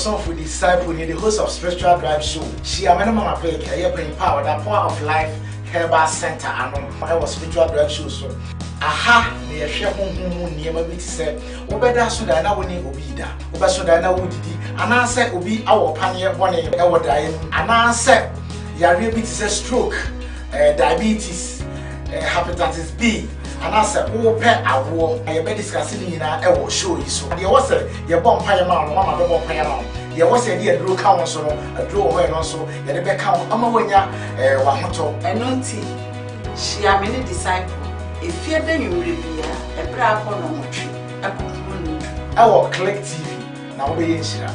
son for disciple near the host of Spiritual Drive Show. She am Mama Peg, a bring power, the power of life, Herbal Center, and I was Spiritual Drive Show. So, aha, near Shepon, near my bit said, Obeda Sudana winning Obida, Oba Sudana Woody, and I said, Obi, our pioneer, one our dying, and I said, Yari bit is a stroke, diabetes, hepatitis B. And I said, oh, pet, I war, I bet discussing in our show you so. There was a your bomb pie amount, Mamma bomb pie amount. There was a dear draw council, a draw and also, and the back count, Amawanya, Wahato, and not tea. She are many disciples. If you're then you will be a bravo no tree, a cocoon. Our Click TV, now we in Shira.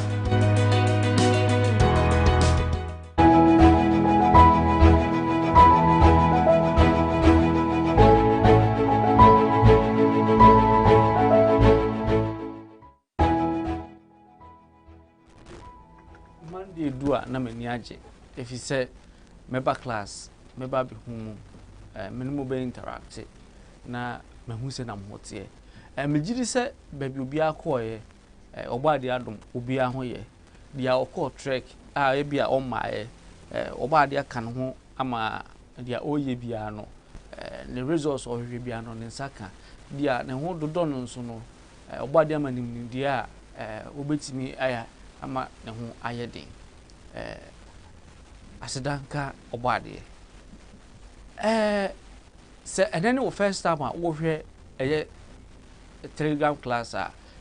Dua na mani age if you say member class member be home minimum be interact na mahu se na mhote me gidi se baby obi akoye obade adom obi ahoye dia okọ trek a e bia o maaye obade aka ne ho ama dia oye bia no the results of hwe bia no ne nsaka dia ne ho dodo no nso no obade amanim dia obetimi aya ama ne ho ayeden asidanka obade se enene wo first time wo hwe eye Telegram class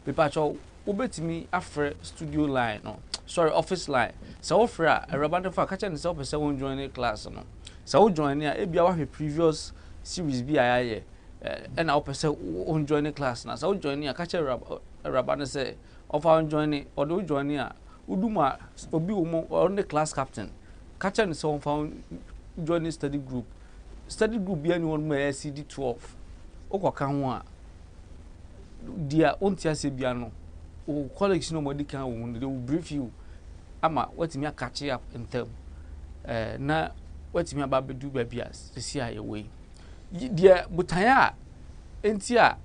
people cho obetimi afre studio line no sorry office line so wo free a rabande fa ka chen se wo pese won join class no so wo join a bia wa hwe previous series bi ayaye na wo pese won join class na so wo join a ka chen rabande se of won join or do join a uduma obi wo on the class captain catch and so found join study group be anyone may CD 12 okoka ho a dia ontia se bia no o colleagues no modi kan wo they will brief you ama watimi catch up in term na watimi aba bedu ba bia sisi aye we dia butanya enti a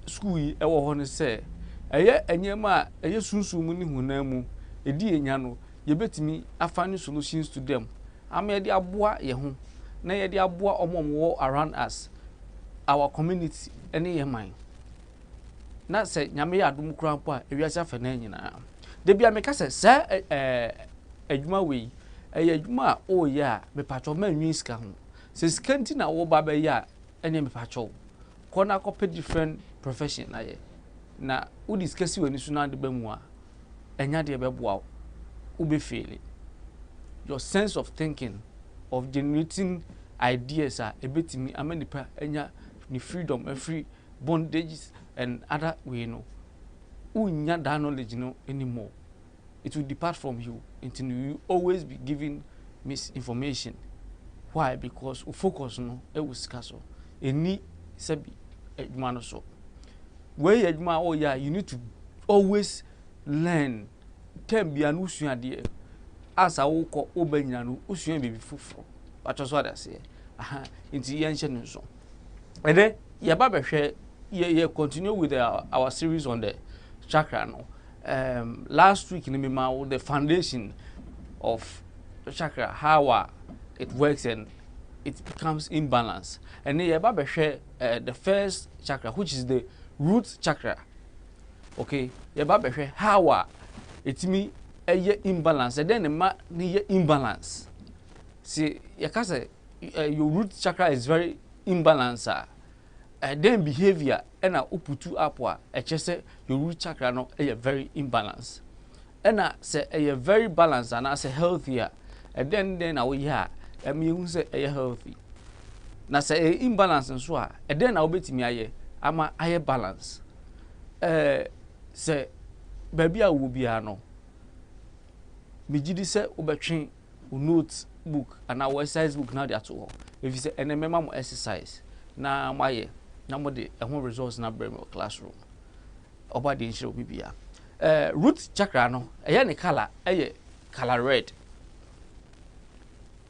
school yi e wo ho ne se eye enyema eye sunsun ni hunamu edi enya no yebetimi afani solutions to them ama ye di aboa ye ho na ye di aboa omomwo around us our community ene ye man na se nyame ya adum krampo a ewiase afa na nyina de bia me ka se adwuma we eye adwuma o ye a me patcho ma nwi ska ho se skanti na wo ba ba ye a ene me patcho ko na ko different profession na ye na wo discuss we ni so na de ba mu a enya de beboa ube feel your sense of thinking of generating ideas are ebetimi amanipa enya ni freedom free bondages and other way no unya that knowledge no anymore it will depart from you until you always be giving misinformation. Why? Because we focus no e scarce eni sabi edwuma no so where edwuma oh yeah you need to always learn tem bia no suade asa wo ko obanyina no usua bibi fufuro pacho so ada se aha nti ye nche nso ede ye ba behwe ye continue with our series on the chakra no last week in the foundation of the chakra how it works and it becomes imbalance and ye ba behwe the first chakra which is the root chakra. Okay, ye ba behwe how etimi eye imbalance and then ma ni ye imbalance. See, you can say your root chakra is very imbalanced. Then behavior and a uputu apwa say your root chakra no very imbalanced. And I say a very balanced and I say healthier. And then I will mean say healthy. Na say imbalance and so and then I'll bet me I'm a higher balance. Say baby I will be no. Me jidi say obetwen note book and our exercise book now they at all. If you say and remember mo exercise na my na mo de ehon results na bring classroom. Oba de nshire obi bia. Root chakra no eye ne color eye color red.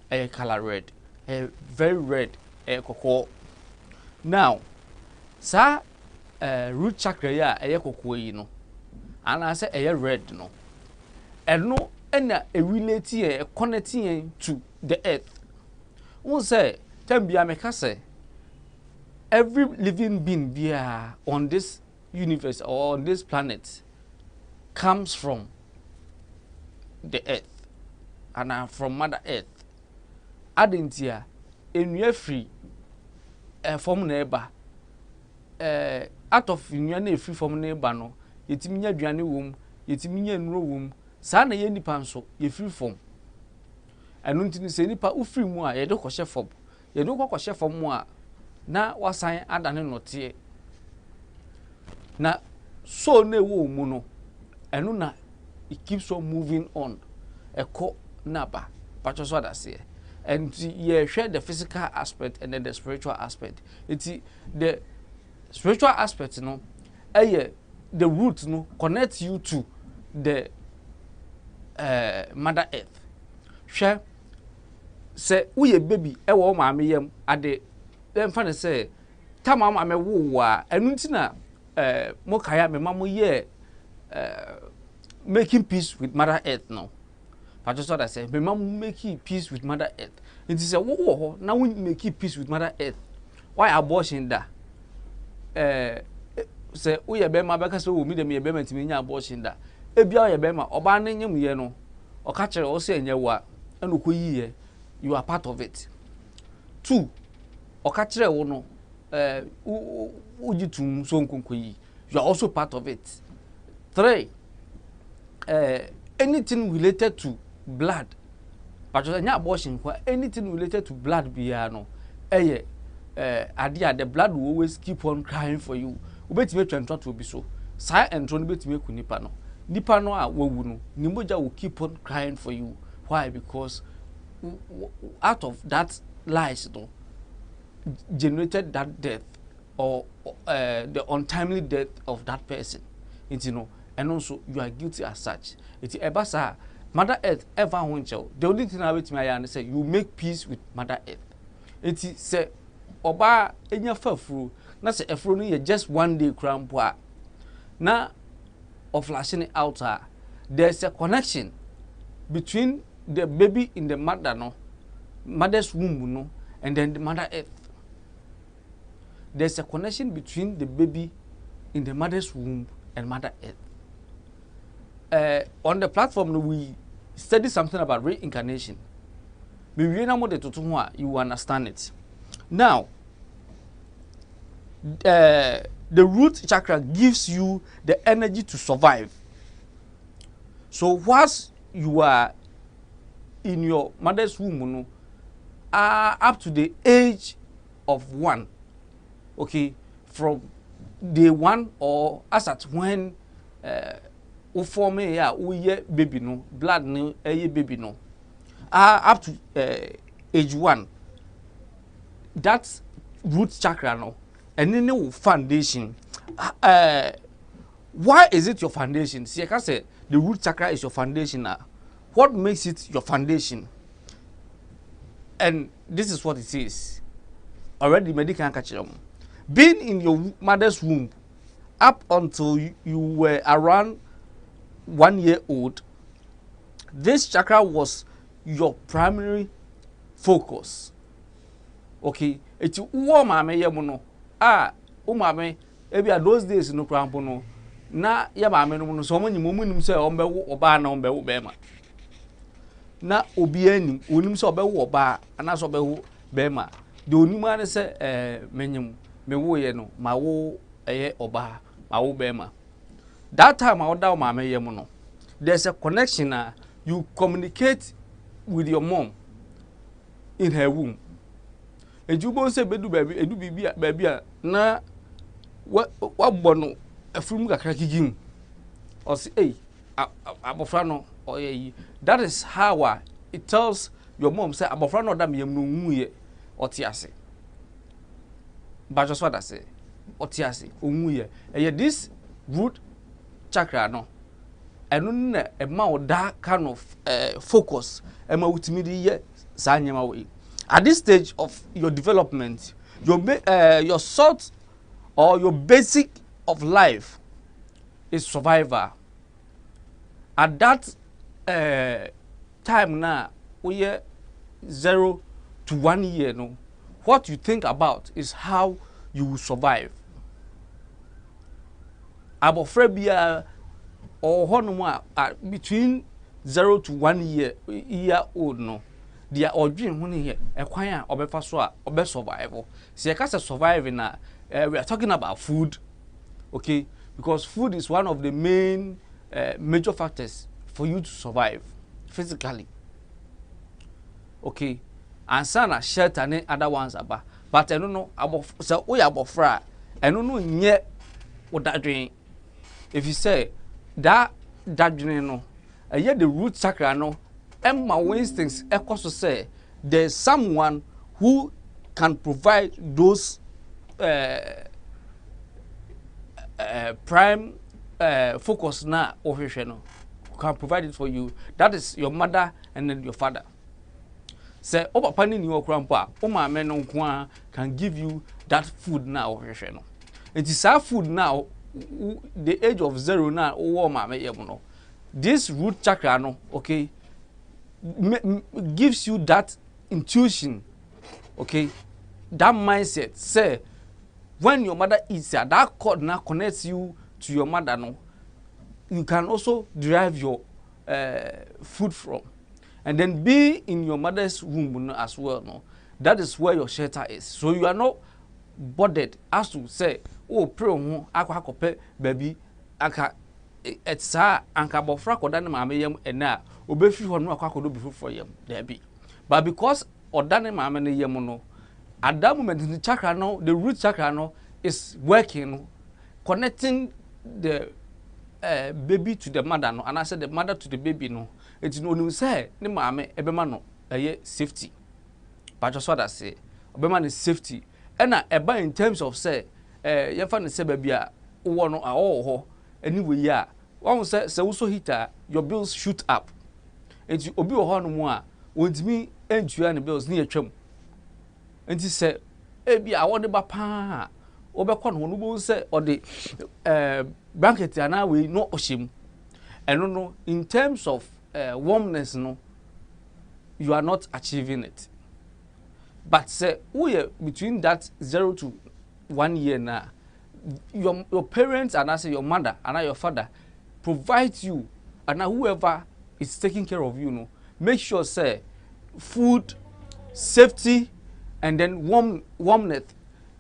Eye color red. Very red kokko. Now sa root chakra ya eye kokko yi no. And I say eye red no. ɛno ɛna relate yɛn connect yɛn to the earth. Wọ́n sɛ time bi a meka sɛ every living being bia on this universe or on this planet comes from the earth and from Mother Earth. Adentia enua free form na eba out of enua na free form na eba no yetimi nya aduane wom yetimi nya nnuro wom saa na ye nipa nso ye free form enu ntini se nipa u free mu a ye de kwhye form ye de kwhye form mu a na wasan adane note na so na ewo mu no enu na it keeps on moving on eko na ba patcho so adase and you share the physical aspect and then the spiritual aspect. It's the spiritual aspect, you know, the root, you know, connects you to the Mother Earth. Share say we a baby, ewo mama yam at the then find say, come on, I'm a woo, and untina mokaya, me mamu ye making peace with Mother Earth now. I just thought I said, my mom making peace with Mother Earth. It is a whoa, now we make peace with Mother Earth. Why abortion that? Say, we are Bema because we meet me a Bema to me abortion that. Ebia Bema, or banning you, you know, or catcher or say in your work, and you are part of it. 2. Or catcher or no, Ujitum son kunkuyi, you are also part of it. 3. Anything related to blood, but abortion, anything related to blood, biano, idea the blood will always keep on crying for you. Ubeti me try to be so. Sai and tron beti me ku nipa no. Nipa no a wawu no, nimoja will keep on crying for you. Why? Because out of that lies, no, generated that death or the untimely death of that person. You know, and also you are guilty as such. It's ebasa Mother Earth ever won't you. The only thing I wait me I say you make peace with Mother Earth. It is say oba enya fafuru na say efuru no just one day crampo na of flashing it out there's a connection between the baby in the mother's womb no and then the Mother Earth. There's a connection between the baby in the mother's womb and Mother Earth. On the platform, we study something about reincarnation. You understand it. Now, the root chakra gives you the energy to survive. So, whilst you are in your mother's womb, up to the age of 1, okay, from day 1 or as at when o form ya o ye baby no blood no ye baby no up to age 1, that root chakra no and then foundation. Why is it your foundation? See, I can say the root chakra is your foundation. What makes it your foundation? And this is what it is. Already medical catch them. Being in your mother's womb up until you were around 1 year old, this chakra was your primary focus. Okay, it's mame yemuno. Umame, ebi those days no crampo no. Na ya mame no so many mumu say ombewo oba na ombewo bema. Na obi anim onim say obewo oba ana so obewo bema. The onima ne say menyem mewo ye no ma wo oba ma wo bema. That time I order mama yemuno. There's a connection. You communicate with your mom in her womb. And you both say bedu baby na what bono a film kakrakigim or say hey abofrano or that is how it tells your mom say abofrano dam yemnu ye otiase. But just what I say otiase omuye. And this root chakra no and a mouth that kind of focus at this stage of your development, your sort or your basic of life is survivor. At that time na we 0 to 1 year no, what you think about is how you will survive. Abofra bia or honoma between 0 to 1 year old no. Dia odwin ho ne here ekwan a obefa so a obe survive. Se ka say survive na we are talking about food, okay? Because food is one of the main major factors for you to survive physically. Okay? And sana shelter and other ones aba. But I don't know about so we abofra. I don't know nye what that dream. If you say that dream no, the root chakra no, Emma instincts echoes to say there's someone who can provide those prime focus na official can provide it for you. That is your mother and then your father. Say opa pani ni okrampa o ma me no nko can give you that food na official. It is our food now the age of 0 na o ma me yem no. This root chakra no, okay, gives you that intuition, okay, that mindset. Say when your mother eats, that cord now connects you to your mother. No, you can also derive your food from, and then be in your mother's womb as well. No, that is where your shelter is. So you are not bothered as to say, oh, pray on akwa baby, aka etsa anka bofra koda na mama yam ena obefi ho no akwa kodo bifu for yam there be. But because odane mama ne yam no, at that moment the chakra no, the root chakra no is working, connecting the baby to the mother no, and I said the mother to the baby no. It's no you say ne mama ebema no safety. But just what I say, obema is safety. And eba in terms of say yefa ne say baby a wo no a ho anyway yeah. One say also hita your bills shoot up. And you obi ho no mo a wontimi entua ne bills ne atwam. And you say ebi a wode ba pa obekọ no bo say or the blanket ana we no oshim. And no in terms of warmness no, you are not achieving it. But say we between that 0 to 1 year now, your parents and I say your mother and your father provide you, and whoever is taking care of you, no, make sure say food, safety, and then warmth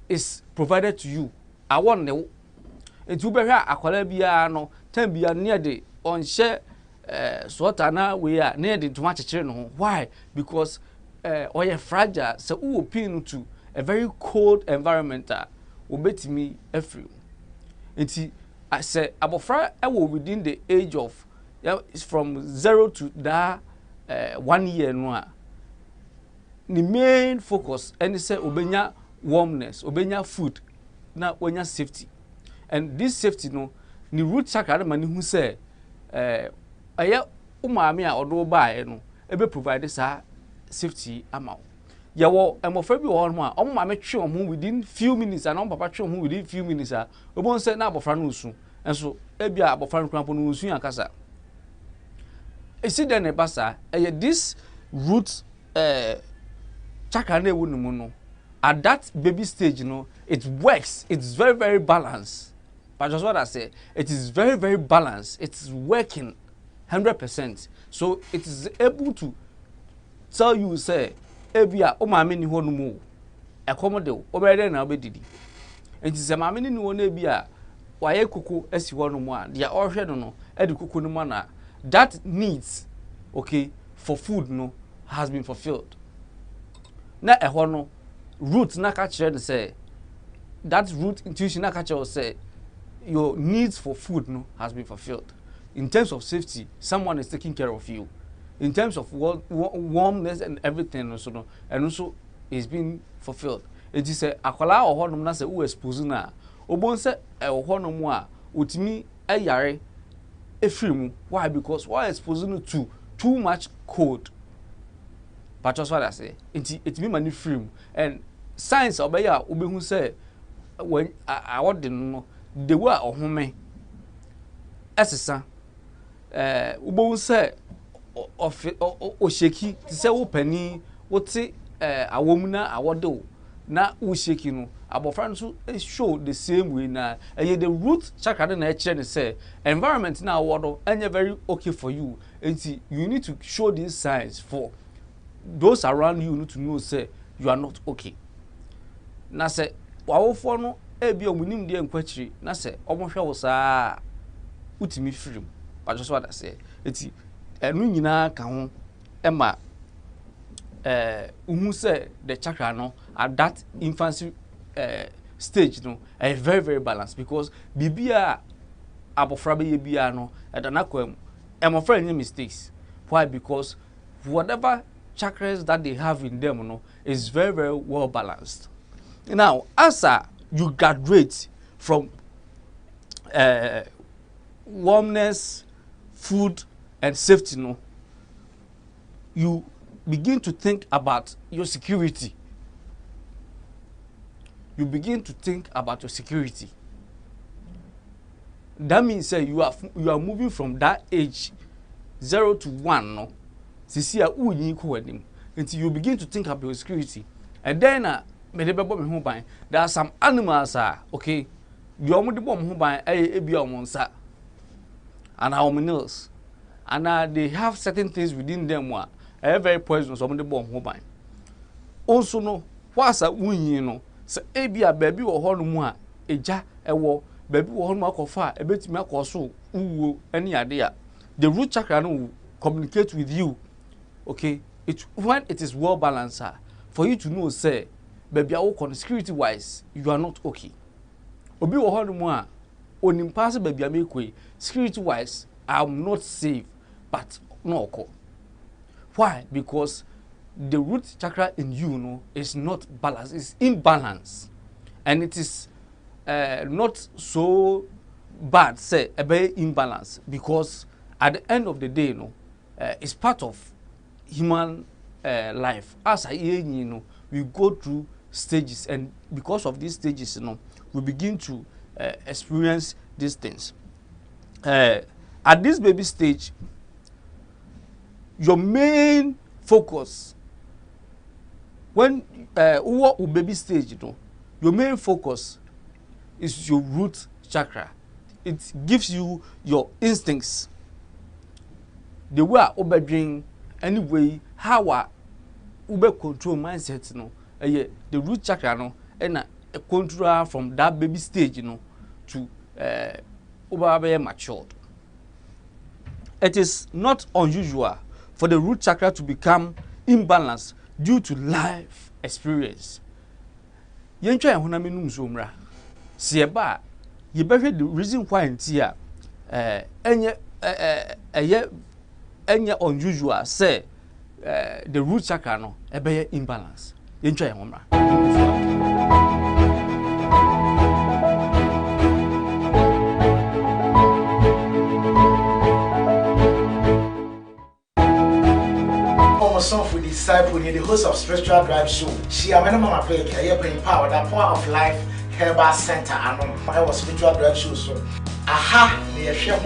is provided to you. I want the it will be here akwala bia no time bia near the on share sort na we are near the too much no. Why? Because or you're fragile, so who pin to a very cold environment will bet me every. And I say abofra I will within the age of from 0 to that 1 year no. The main focus and say obenya warmness, obenya food, na obenya safety. And this safety no, the root chakra man who say aya umami a odo ba no ebe provide this safety amount. Yawo emofra bi wo ho a omo mama twe omo within few minutes and omo papa twe omo within few minutes obon say na abofra no usu enso ebia abofra no krampo no usu yakasa esi den e basa this root chakra na ewu no no at that baby stage no it works, it's very very balanced. But just what I say, it is very very balanced, it's working 100%. So it is able to tell you say ebia o ma me ni ho no mu ekomode o be dey na obedidi enti se ma me ni ho na ebia waye kuku asi ho no mu a dia ohwe no e de kuku no mu na that needs okay for food no has been fulfilled. Na ho no root na ka kire say that root intuition na ka kire say your needs for food no has been fulfilled. In terms of safety, someone is taking care of you. In terms of warmness and everything also no, and also is being fulfilled. It is a akwala or honum na se u expose na obon se e honum a utimi ayare efrimu. Why? Because why exposing to too much cold. But just what I say, it mean mani frame and science obeya obehu say when I want to know the way ohome esesa ubon say o sheki ti se wo pani wo ti awomuna awodo na wo sheki no abofra nso show the same way na the root chakra na e kire ne say environment na awodo anya very okay for you and you need to show these signs for those around you need to know say you are not okay na say wawofo no ebi omunim de enkwachiri na say omohwe wo saa utimi firim but just what I say eti enu nyina ka ho ema umu say the chakra no at that infancy stage no very very balanced because bibia abofra be bia no edanakwam emofra any mistakes. Why? Because whatever chakras that they have in them no is very very well balanced. Now as you graduate from warmness, food and safety no, you begin to think about your security. You begin to think about your security. That means you are moving from that age 0 to 1 no. Until you begin to think about your security. And then there are some animals okay. You are the bomb who and our minerals. And they have certain things within them very poisonous the bomb who also no what's a you know. So ebia baby wo ho no mu a eja ewo baby wo ho no akofa ebetimi akoso uwo ene ade a the root chakra no will communicate with you okay when it is well balanced for you to know say baby awo security wise you are not okay obi wo ho no mu a onim pass baby amekwe security wise I am not safe but no okay. Why? Because the root chakra in you is not balanced, it's imbalance. And it is not so bad, say, a very imbalance, because at the end of the day, it's part of human life. As we go through stages, and because of these stages, we begin to experience these things. At this baby stage, your main focus when baby stage your main focus is your root chakra. It gives you your instincts, the way obedring anyway how ube control mindset the root chakra and control from that baby stage to matured. It is not unusual for the root chakra to become imbalanced due to life experience. Yenchwa ehuna menum so mra. Se eba ye behwe the reason why ntia enye unusual say the root chakra no ebe imbalance. Yenchwa ehuna Song for disciple near the host of Spiritual Drive Show. She am mama pay bring power, the power of life, Herba Center, and I was Spiritual Drive Show. So, aha, near share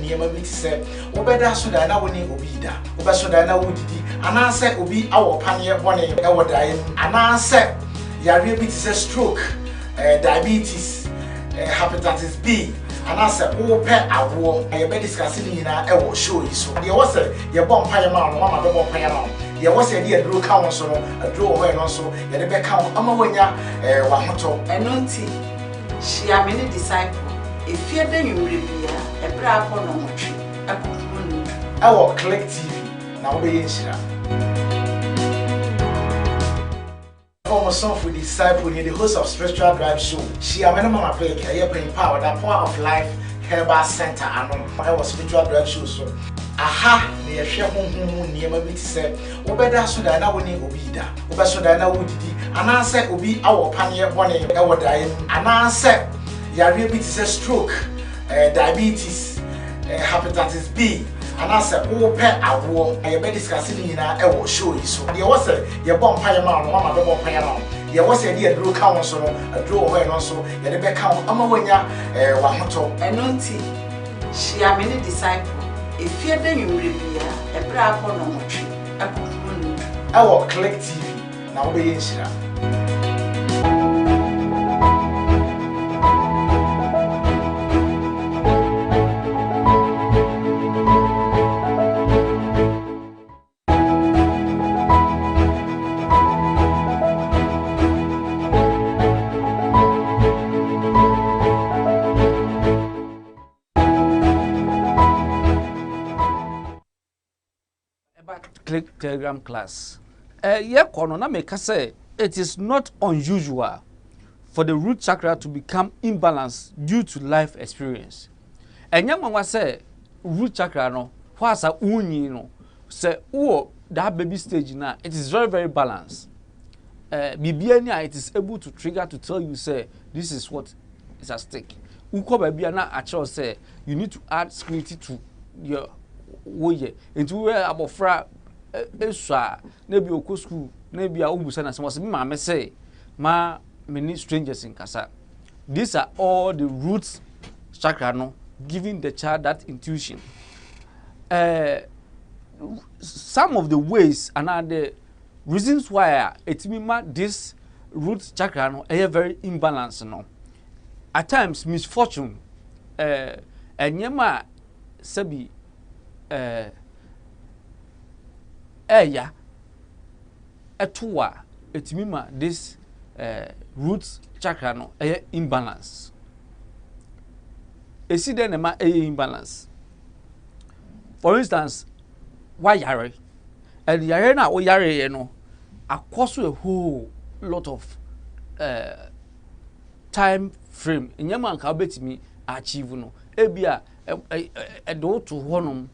near my bit said, Obeda Sudana winning Obida, Obasudana Woody, and I said, Obi our pioneer one our dying, and I said, Yari bit is a stroke, diabetes, hepatitis B. And I said, oh, pet, I will. I bet discussing in a show you. So, there was a bomb pie mount, one of the bomb pie mount. There was a dear drew council, a draw away and also, yet a back count, Amawanya, Wahoto. And auntie, she are many disciples. If you're then you will be a brave one on tree. I will click TV, now be in Shira. Song for disciple near the host of Spiritual Drive Show. She am mama pay bring power, the power of life, Herba Center, and I was Spiritual Drive Show. So, aha, near share near my bit said, Obeda Sudana winning Obida, Obasudana Woody, and I said, Obi our pioneer one our dying, and I said, Yari bit is a stroke, diabetes, hepatitis B. And I said, oh, pet, I will. I bet discussing in a show you. So, there was a your bomb pie mount, one of the bomb pie mount. There was a dear drew council, a draw away and also, yet a back count, Amawanya, Wahoto. And auntie, she are many disciples. efie de nwure bia ebra akọ no motwe akọkuru no Our Click TV na wo be yinshira. Click Telegram class. Na make say it is not unusual for the root chakra to become imbalanced due to life experience. And young say root chakra no, what's a unyi no, say that baby stage now, it is very, very balanced. Bibiania, it is able to trigger to tell you say this is what is at stake. Uko babiana actually say you need to add security to your woye into where abofra eswa na bi okọ school na bi a obusa na se ma me say ma many strangers in kasa. These are all the roots chakra no giving the child that intuition. Some of the ways and the reasons why this root chakra no are very imbalanced no. At times misfortune enyema sabi eya etuwa etimima this root chakra no imbalance. Esi den na imbalance. For instance, why yare? And yare na o yare no across a whole lot of time frame. Inyama nka betimi achieve no. Ebia do to honum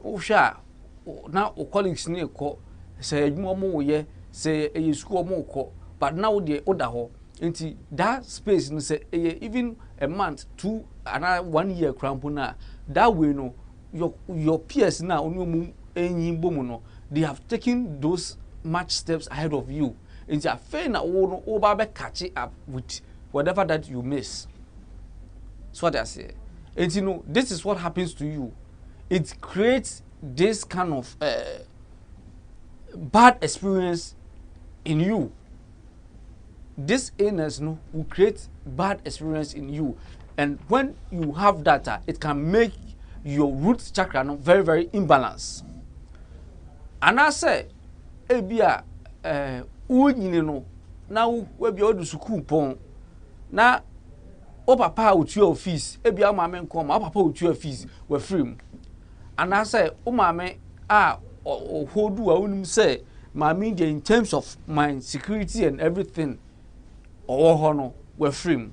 ohwa na o colleagues ne ko say adwuma mo ye say e school mo ko but now dey oda ho nti that space no say even a month 2 and 1 year crampo na that way no your peers na onu enyin bomu no they have taken those much steps ahead of you nti afei na wo no o ba be catch up with whatever that you miss. So what I say, and you know, this is what happens to you. It creates this kind of bad experience in you. This illness no will create bad experience in you, and when you have that, it can make your root chakra no very, very imbalanced. And I say, ebia unyine no na we bi odu school pon na o papa otu office ebia maame nko ma papa otu office we free and I say o maame o hodu a unim say maame in terms of my security and everything o ho no we free.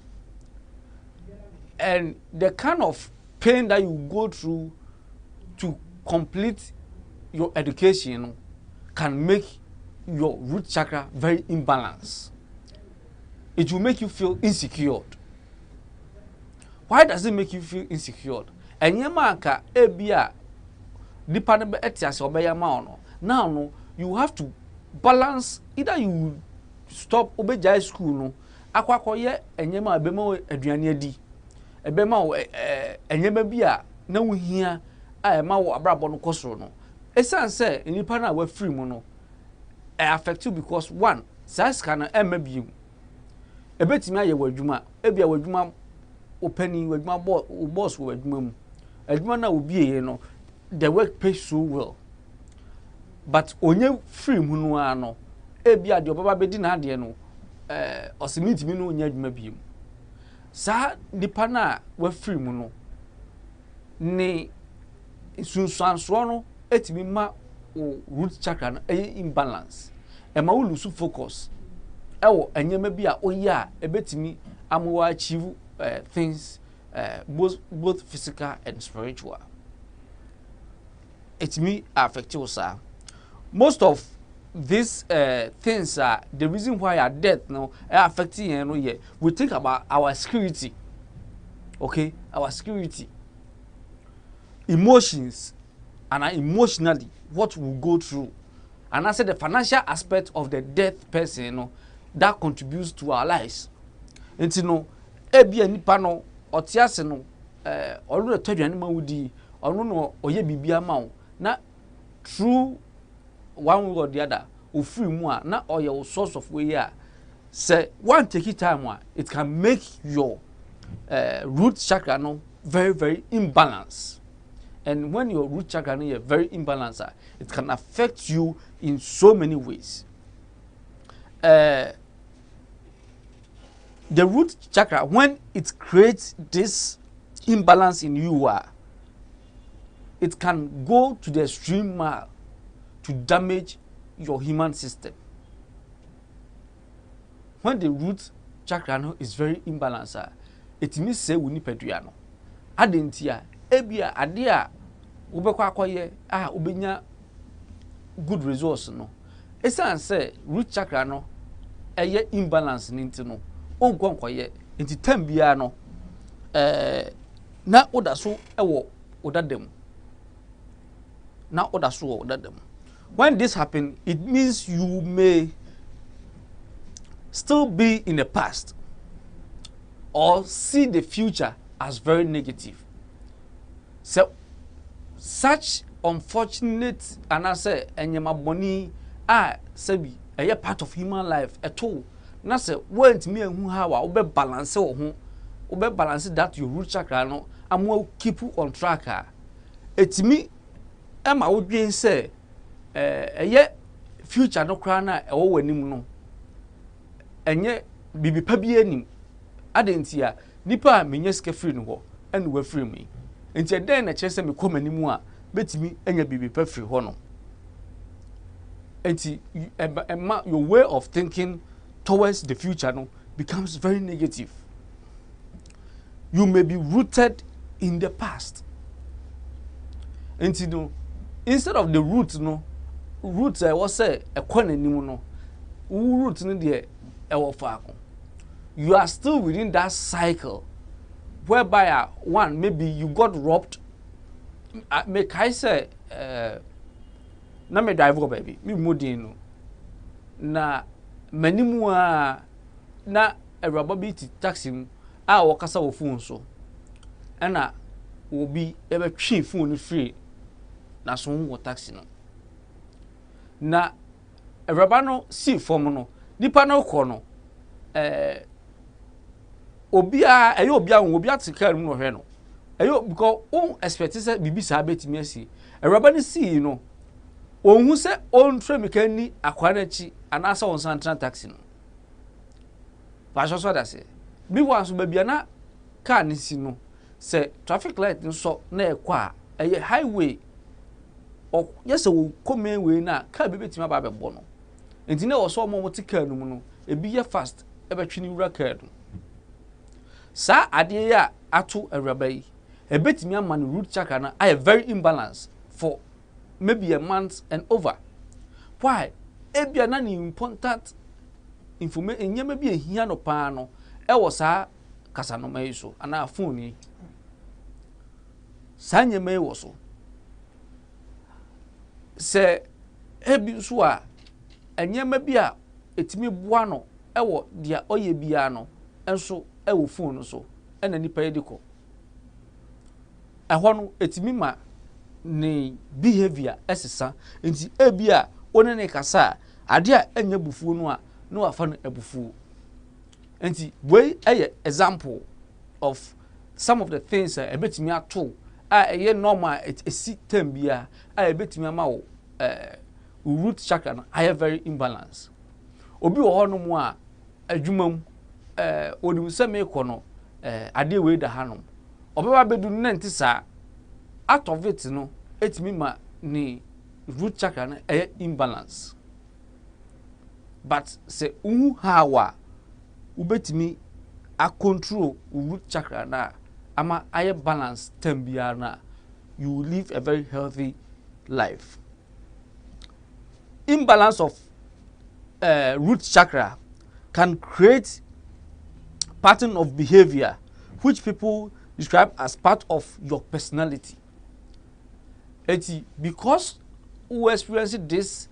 And the kind of pain that you go through to complete your education can make your root chakra very imbalanced. It will make you feel insecure. Why does it make you feel insecure? And yamaka ebia dependent etias obeya ma no. Now no, you have to balance. Either you stop obeja school no akwakọ ye enyema abema aduane adi ebema enyema bia na wohia a ema wo abrabo no kosoro no esan say nipa na wa free mu no affect you because one size kana ema biu ebetimi aye wadwuma ebia wadwuma opani wadwuma boss wadwuma mu adwuma na obi ye no the work pays so well but onye free mu no ano ebia de obaba bedi na ade no osimiti mi no onye adwuma biu sa nipa na wa free mu no ni sunsanso no etimi ma o root chakra no imbalance e ma wo lose focus ewo enyema bi a oyi a ebetimi amowa achieve things both physical and spiritual. It me affect you, sir. Most of these things are the reason why our death no are affecting you know, we think about our security. Okay, our security, emotions, and emotionally what we go through, and I said the financial aspect of the death person, you know, that contributes to our lives. And you know, ebi anipa no otiase no olu etwaduane ma wudi ono no oye bibia ma wo na through one way or the other ofiri mu a na oye source of way a say one take it time it can make your root chakra no very imbalanced. And when your root chakra is very imbalanced, it can affect you in so many ways. The root chakra, when it creates this imbalance in you, it can go to the extreme mile to damage your human system. When the root chakra is very imbalanced, it means say we need peduano. Adentia, ebia adia ubekwa akoye ubenya good resource no. Esan say root chakra no eye imbalance ninti no. Onkwankoye nti tambia no na oda so ewo odadem. Na oda so odadem. When this happen, it means you may still be in the past or see the future as very negative. So such unfortunate and I say enyamaboni sebi a part of human life at all. Na say went me and who how obe balance that your root chakra no am keep you on track. It me am I would be say future no kra na e wo wanim no enye bibi pa bi anim adentia nipa menye sika free no ho ene wa free me enti den na kyerese me komanimu a betimi enya bibi pa free ho no enti your way of thinking towards the future no becomes very negative. You may be rooted in the past. Enti no instead of the root no root was say e konanimu no root no de you are still within that cycle whereby one maybe you got robbed. Make I say na me drive go baby me modin no na manimu na a rubber beat taxi a wakasa wo phone so na obi ebe twi phone free na so wo taxi no na a rubber no see form no nipa no ko no obia obia tikar mu no hwe no because on expect say bibi sa betimi asi rubber no see no onhu se on tre mekani akwana chi anasa on santra taxi no ba so da se bi wan so babia na car ni si no se traffic light nso na ekwa highway o yes wo come we na car bi betimi ba bebo no enti na wo so mo tika no mu no ebi ye fast ebetwini wura car no sa ade ya ato awraba yi ebetimi ama no root chakra na I very imbalance for maybe a month and over. Why? Ebia na ni important information nyama bi ehia no pa no e wo sa kasa no mai so ana phone yi sa nyama e wo so se ebi so a nyama bi a etimi boa no e wo dia oye bia no enso e wo phone so e na nipa yediko ehwo no etimi ma ni behavior esesa nti ebia one ne kasa ade a enya bufuo no a no afa no ebufuo nti wey example of some of the things ebetimi ato a normal esi tambia ebetimi ama wo root chakra no very imbalance obi wo ho no mu a adwumam onim se me ko no ade we da hanom obeba bedu nenti sa out of it no etimi ma ni root chakra na imbalance but se hawa ubetimi a control root chakra na ama balance tambia na you will live a very healthy life. Imbalance of root chakra can create pattern of behavior which people describe as part of your personality. Because we experience this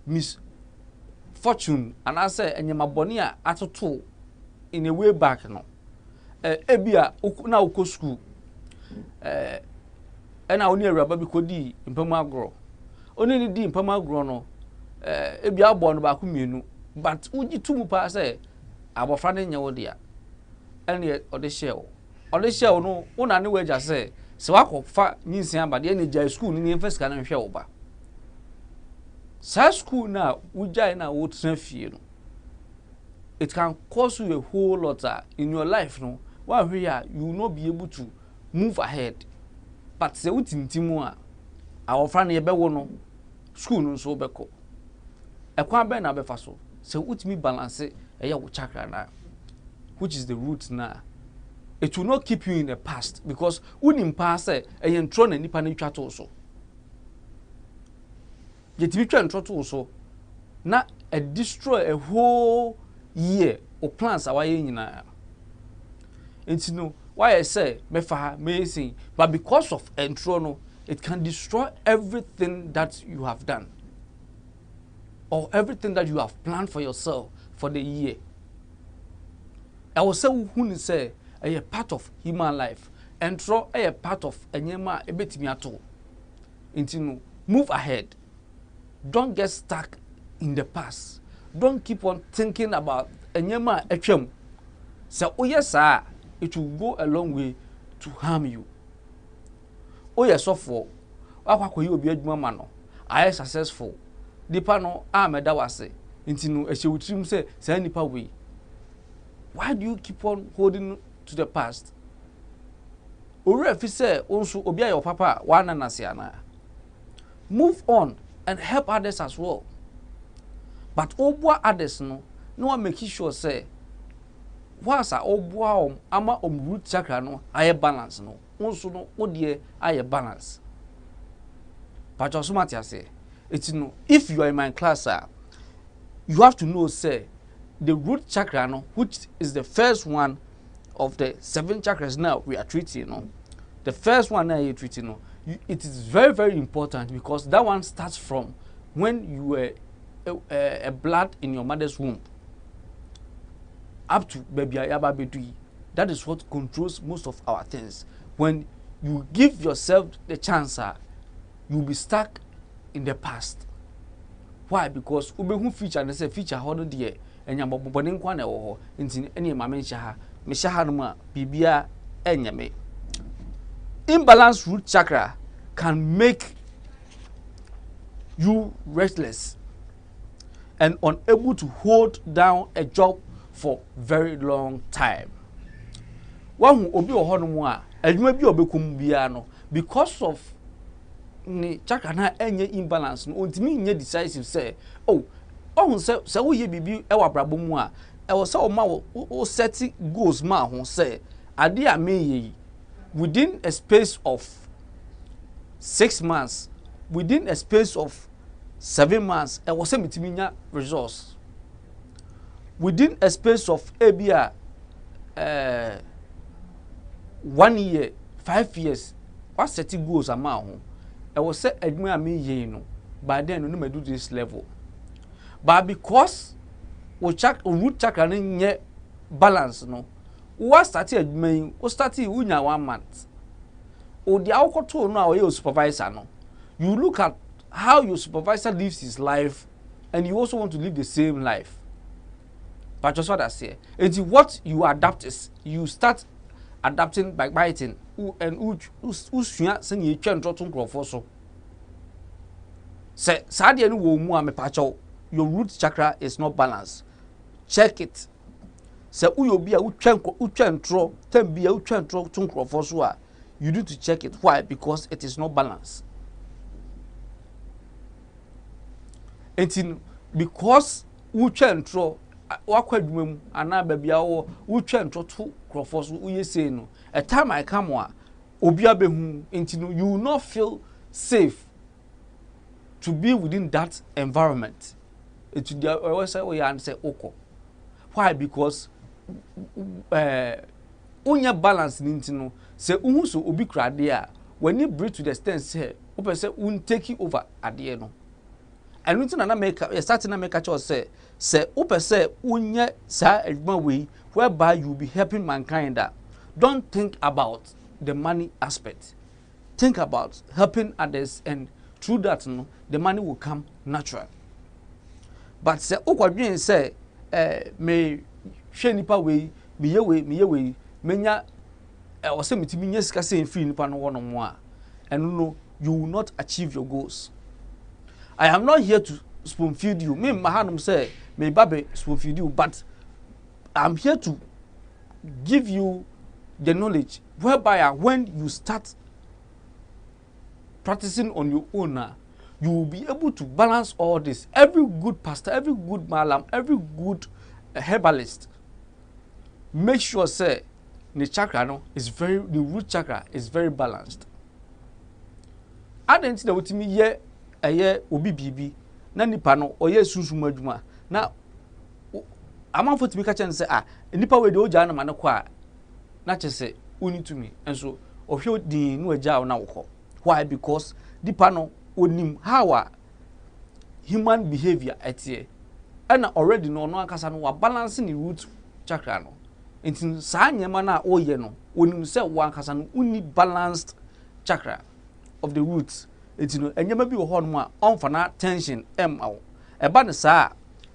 misfortune and I say enyamaboni a atoto in a way back no ebia na uko school ena oni awuraba bi kodi mpama agro oni ni di mpama agro no ebi abo no ba ku mienu but uji tumu pa say abofra ne nya wo dia ene ode share no una ne wager say se wakofa nyinsia abade ene jai school ni first kan hwe wo ba sa school na ujai na wo tran fie no it can cost you a whole lot in your life no one way you will not be able to move ahead but se utintimu a awofra ne be wo no school no so be ko ekwan be na be fa so se utimi balance eya wo chakra na which is the root na it will not keep you in the past because unim past eya ntro na nipa na twa to so yetimi twa ntro to so na destroy a whole year o plans awaye nyina enti no why I say mefa amazing but because of entro no it can destroy everything that you have done or everything that you have planned for yourself for the year. I will say who say a part of human life entro a part of enyema ebetimi ato enti no move ahead, don't get stuck in the past. Don't keep on thinking about enyema etwem. So oyesa it will go a long way to harm you. Oyeso for akwakoyi obi adwuma ma no I successful. Nipa no meda wase. Nti no ehewutrim say nipa we. Why do you keep on holding to the past? Ore fi say onso obi ayo papa wa nanase ana. Move on and help others as well. But obwa others no make sure say once obwa ama root chakra no aye balance no onso no odie aye balance. But also matter say it's no if you are in my class you have to know say the root chakra no which is the first one of the 7 chakras now we are treating no the first one now you treating no it is very very important because that one starts from when you were a blood in your mother's womb up to baby ayaba bedui. That is what controls most of our things. When you give yourself the chance you will be stuck in the past. Why? Because ubehu future and say future how do there and your boboni nkwa na wo nti ene ma menhya ha mehya ha no ma bibia enyame. Imbalance root chakra can make you restless and unable to hold down a job for very long time. One obi ohono a adwuma bi obekum bia no because of ni chakra na enye imbalance no ontimi nye decisive say oh say wo ye bibi e wa brabo mu a e wo say o ma wo set goals ma ho say ade a me ye within a space of 6 months, within a space of 7 months e wo say mitimi nya results. Within a space of abia 1 year 5 years what set goals ama ho I was say adwuma me ye no by then no me do this level but because root chakra no nye balance no what start adwuma o start unya 1 month o dia akoto no a your supervisor no you look at how your supervisor lives his life and you also want to live the same life. But just what I say, and what you adapt is you start adapting by biting and usua say you twa ntro to nkrofo so say saade no wo mu a me pacho your root chakra is not balanced. Check it. Say uyobi a utwa ntro tambia utwa ntro to nkrofo so a you need to check it. Why? Because it is not balanced. And because utwa ntro wakwadwuma mu ana babia wo utwa ntro to nkrofo so uyese no a time I come obi abehu enti no you will not feel safe to be within that environment. It should always say we and say oko. Why? Because unya balance ninti no say uhu so obi krade a when you breathe to the extent say open say un take over ade no and unti na make start na make cho say open say unya sa adwuma we whereby you will be helping mankind. Don't think about the money aspect. think about helping others, and through that, no, the money will come natural. But say, okwadwen say, me hwe nipa we, me ye menya or say mitimi nya sika say free nipa no wono mo a, and no, you will not achieve your goals. I am not here to spoon feed you. Me mahanum say, me babe spoon feed you, but I'm here to give you the knowledge whereby when you start practicing on your own, you will be able to balance all this. Every good pastor, every good malam, every good herbalist, make sure say the chakra the root chakra is very balanced. I don't know what me ye a year obi bibi na nipa no oye sunsun adwuma na amafo timi ka chen say nipa we de oja na ma ne kwa na che say uni to me enso ohwe din no agya na wo. Why? Because nipa no onim how human behavior etie and already no akasa no wa balancing the root chakra no. Intin sa nyema na oye no onim say wa akasa no uni balanced chakra of the roots. It's no enyama bi wo ho no a onfana tension awo eba ne saa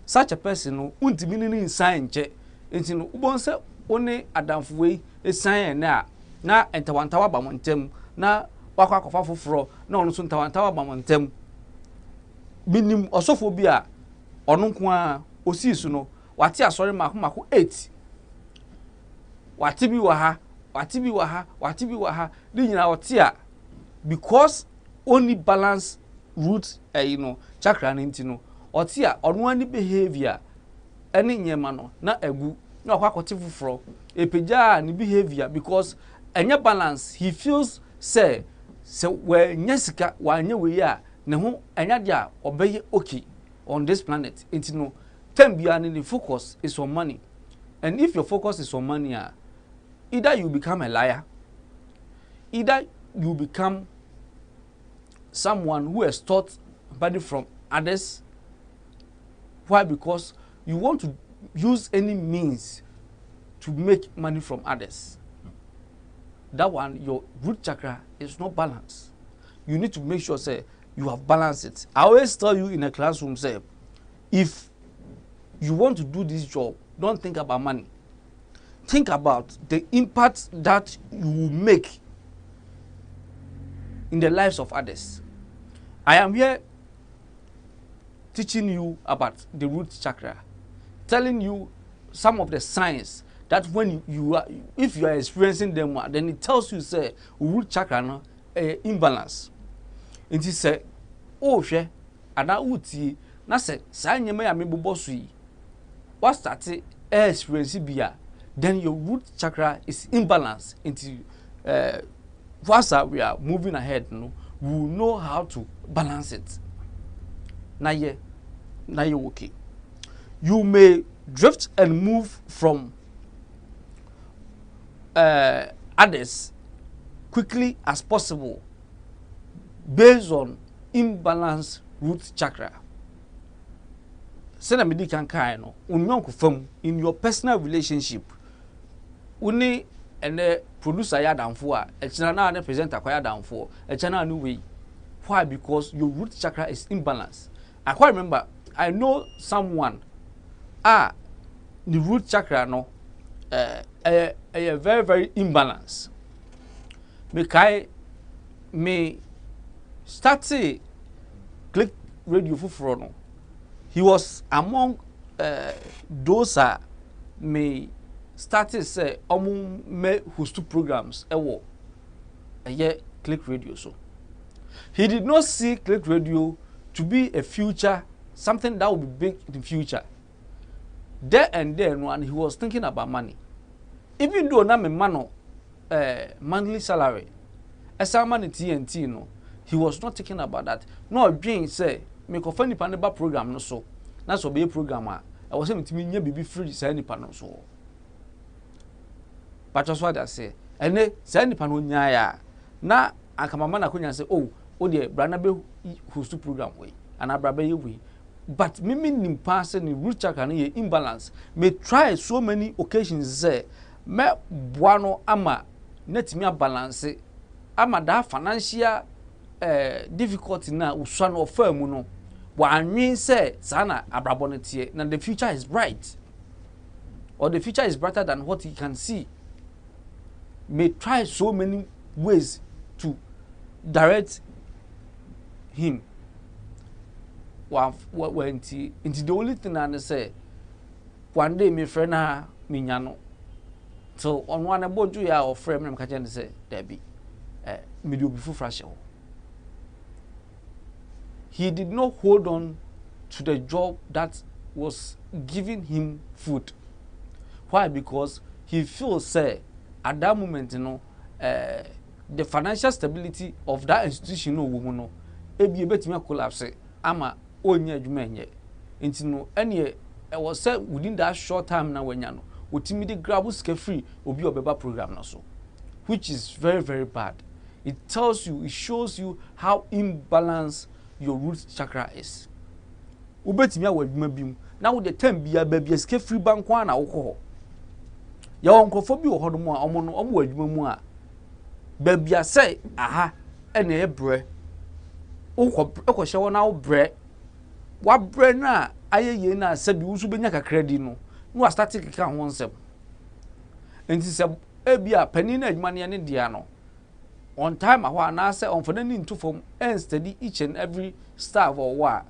such a person no untimi ni insan nche enti no ubon se one adamfo we esan na entawantawa ba mo ntem na wakwa akofa foforo na ono so entawantawa ba mo ntem binim osofo bi a ono nko a osi su no wate asori mako 8 wate bi wa ha di nyina wate a because only balance root chakra ninti no otia ono ani behavior eni nyema no na egu na akwakote fufuro epeja ni behavior because enya balance he feels say we nyesika wa nya we ya ne ho enya dia obeye okay on this planet inti no tem ni the focus is on money, and if your focus is on money, either you become a liar, either you become someone who has taught money from others. Why? Because you want to use any means to make money from others. That one, your root chakra is not balanced. You need to make sure, say, you have balanced it. I always tell you in a classroom, say, if you want to do this job, don't think about money. Think about the impact that you will make in the lives of others. I am here teaching you about the root chakra, telling you some of the signs that when if you are experiencing them, then it tells you say root chakra no imbalance. It is say oh she ana uti na say sa nyema ya mebobo so yi what start experience bia, then your root chakra is imbalanced into once we are moving ahead, no, we will know how to balance it. Now you okay. You may drift and move from others quickly as possible based on imbalanced root chakra. Sena medi kan kai no, unyonko fam in your personal relationship. Uni ene producer ya damfo a echina na na presenter kwa ya damfo echina no way. Why? Because your root chakra is imbalanced. I quite remember I know someone the root chakra no very very imbalanced. Me start click radio for no. He was among those me started say me host programs click radio. So he did not see click radio to be a future, something that would be big in the future. There and then when he was thinking about money, even though na me mano monthly salary as a money TNT no, he was not thinking about that. No dream say me ko fani paneba program no so na so be program I was saying to me nya bibi free say ni no so. But that's what I say. And say ni no nya ya na akamama na konya say oh the brana be host program way and abrabe we. But me nimpa say ni root chakra no imbalance. Me try so many occasions say me boano ama netimi balance ama that financial difficulty na usua no ofa mu no wa anwen say sana abrabo no tie na the future is bright or the future is brighter than what he can see. May try so many ways to direct him. Into the only thing I say, one day my friend me nyano. So on one about you or friend I'm catching say Debbie, me do before fresh. He did not hold on to the job that was giving him food. Why? Because he feels say at that moment, the financial stability of that institution no woman no ebi betimi collapse ama onye adwuma enye nti no ene was said within that short time na wanya no otimi de grab sika free obi obeba program na so, which is very very bad. It tells you, it shows you how imbalanced your root chakra is. Ubetimi awadwuma bim na wo the time bia ba bia sika free bank kwa na wo ya onkofo bi wo hodo mu a omo no omo wadwuma mu a ba bia say aha ene e bre ukọ hye na wo bre wa bre na ayeye na sabi wusu benya kakra di no no static ka ho nsem enti se e bia pani na adwuma ne dia no on time ahwa na say on fana ni ntufom and study each and every staff or wa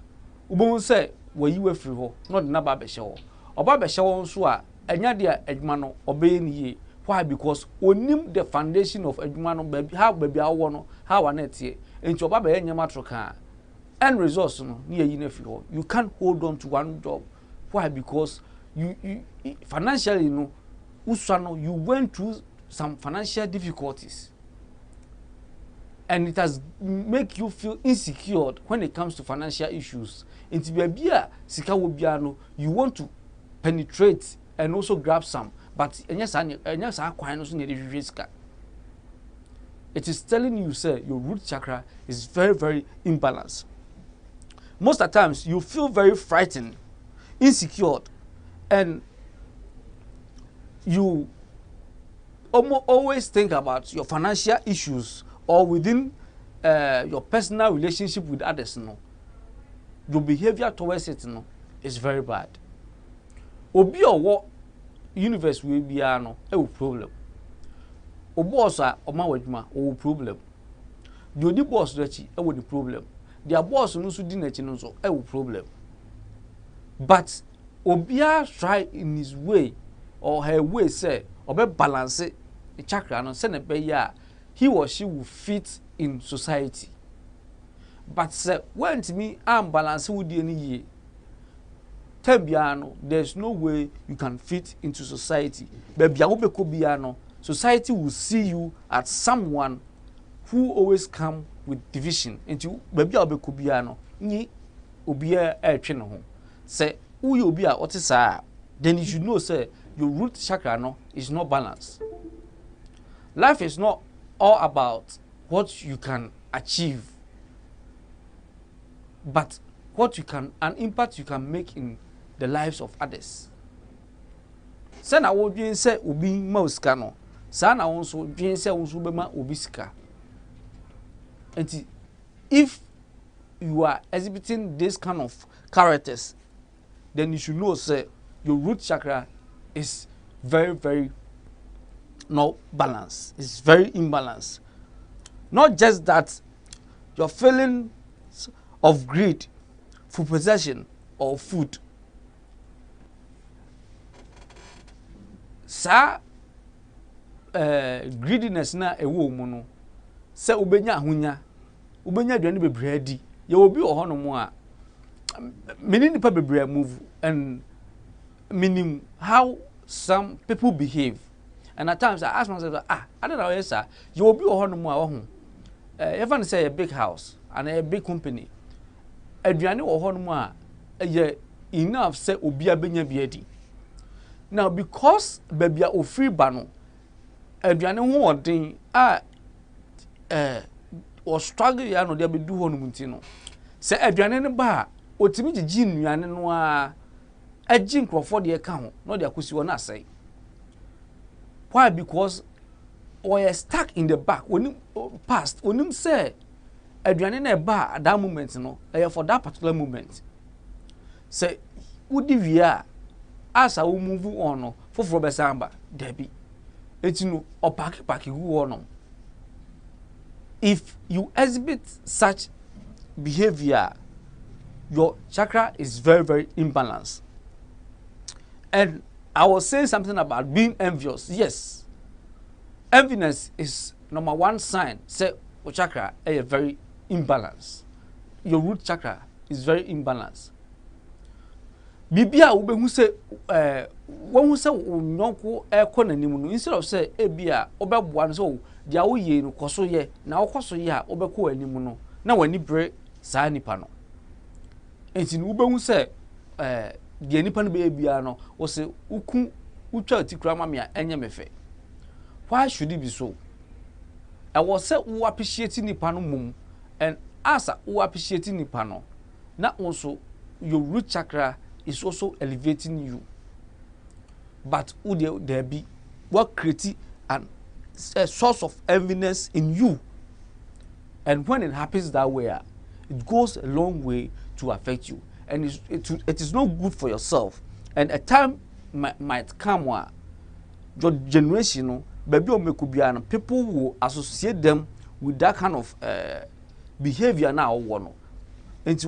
ubon say wayi wa free ho no de na ba be hye ho oba be hye ho nso a enya dia adwuma no obeye ni ye. Why? Because onim the foundation of adwuma no baby how baby awo no how wa na tie enti oba be enya matroka and resource no ni yi na free ho. You can't hold on to one job. Why? Because you financially no usano you went through some financial difficulties and it has make you feel insecure when it comes to financial issues. Enti bia sika wo bia no you want to penetrate and also grab some, but it is telling you, say, your root chakra is very, very imbalanced. Most of the times, you feel very frightened, insecure, and you always think about your financial issues or within your personal relationship with others. No, your behavior towards it is very bad. Obi owo universe we bia no e wo problem. Obo oso a oma wadwuma wo problem. The odi boss do achi e wo the problem. Their boss no so di na achi no so e wo problem. But obia try in his way or her way say obe balance the chakra no say na be ya he or she will fit in society. But say when to me am balance wo di any ye Tembiano, there's no way you can fit into society. But society will see you as someone who always come with division. Into baby Kubiano, ni ubia channel home. Say who you be what is then you should know say your root chakra no is not balanced. Life is not all about what you can achieve, but what you can an impact you can make in the lives of others. Say na wo dwen say obi ma osika no, sa na won so dwen say won so be ma obi sika. And if you are exhibiting this kind of characters, then you should know say your root chakra is very, very not balanced. It's very imbalanced. Not just that, your feelings of greed for possession or food. Sa greediness na ewo mu no se ubenya ahunya ubenya aduane bebre adi ye obi wo hono mu a many people bebre move and meaning how some people behave. And at times I ask myself I don't know yes sir you obi wo hono mu a wo ho even say a big house and a big company aduane wo hono mu a ye enough say obi abenya bi adi. Now, because baby are free bano, aduane ho odin or struggle ya no dey be do honu munti no. Se aduane ne ba otimi gigi nnuane no a agin crofo de ka ho no dey akosi wona asai. Why? Because or you're stuck in the back when you past when you say aduane na eba at that moment no for that particular moment say wodi wia as I will move on no for besamba debi etinu opaki gu on. If you exhibit such behavior, your chakra is very, very imbalanced. And I was saying something about being envious. Yes, enviness is number one sign. Say your chakra is very imbalanced. Your root chakra is very imbalanced. Bibia ube who say when who say nyonko ekɔ n'anim no instead of say ebia obɛboa no so dia wo ye no kɔso ye na wokɔso ye a obɛkɔ anim no na wani bre saa nipa no enti no ube who say dia nipa no be ebia no wo say uku utwa tikura ma me a enye mefe. Why should it be so? I was say wo appreciate nipa no mum, and as wo appreciate nipa no na also your root chakra is also elevating you. But would there be what create a source of enviness in you? And when it happens that way, it goes a long way to affect you. And it is not good for yourself. And a time might come where your generation, people will associate them with that kind of behavior now. And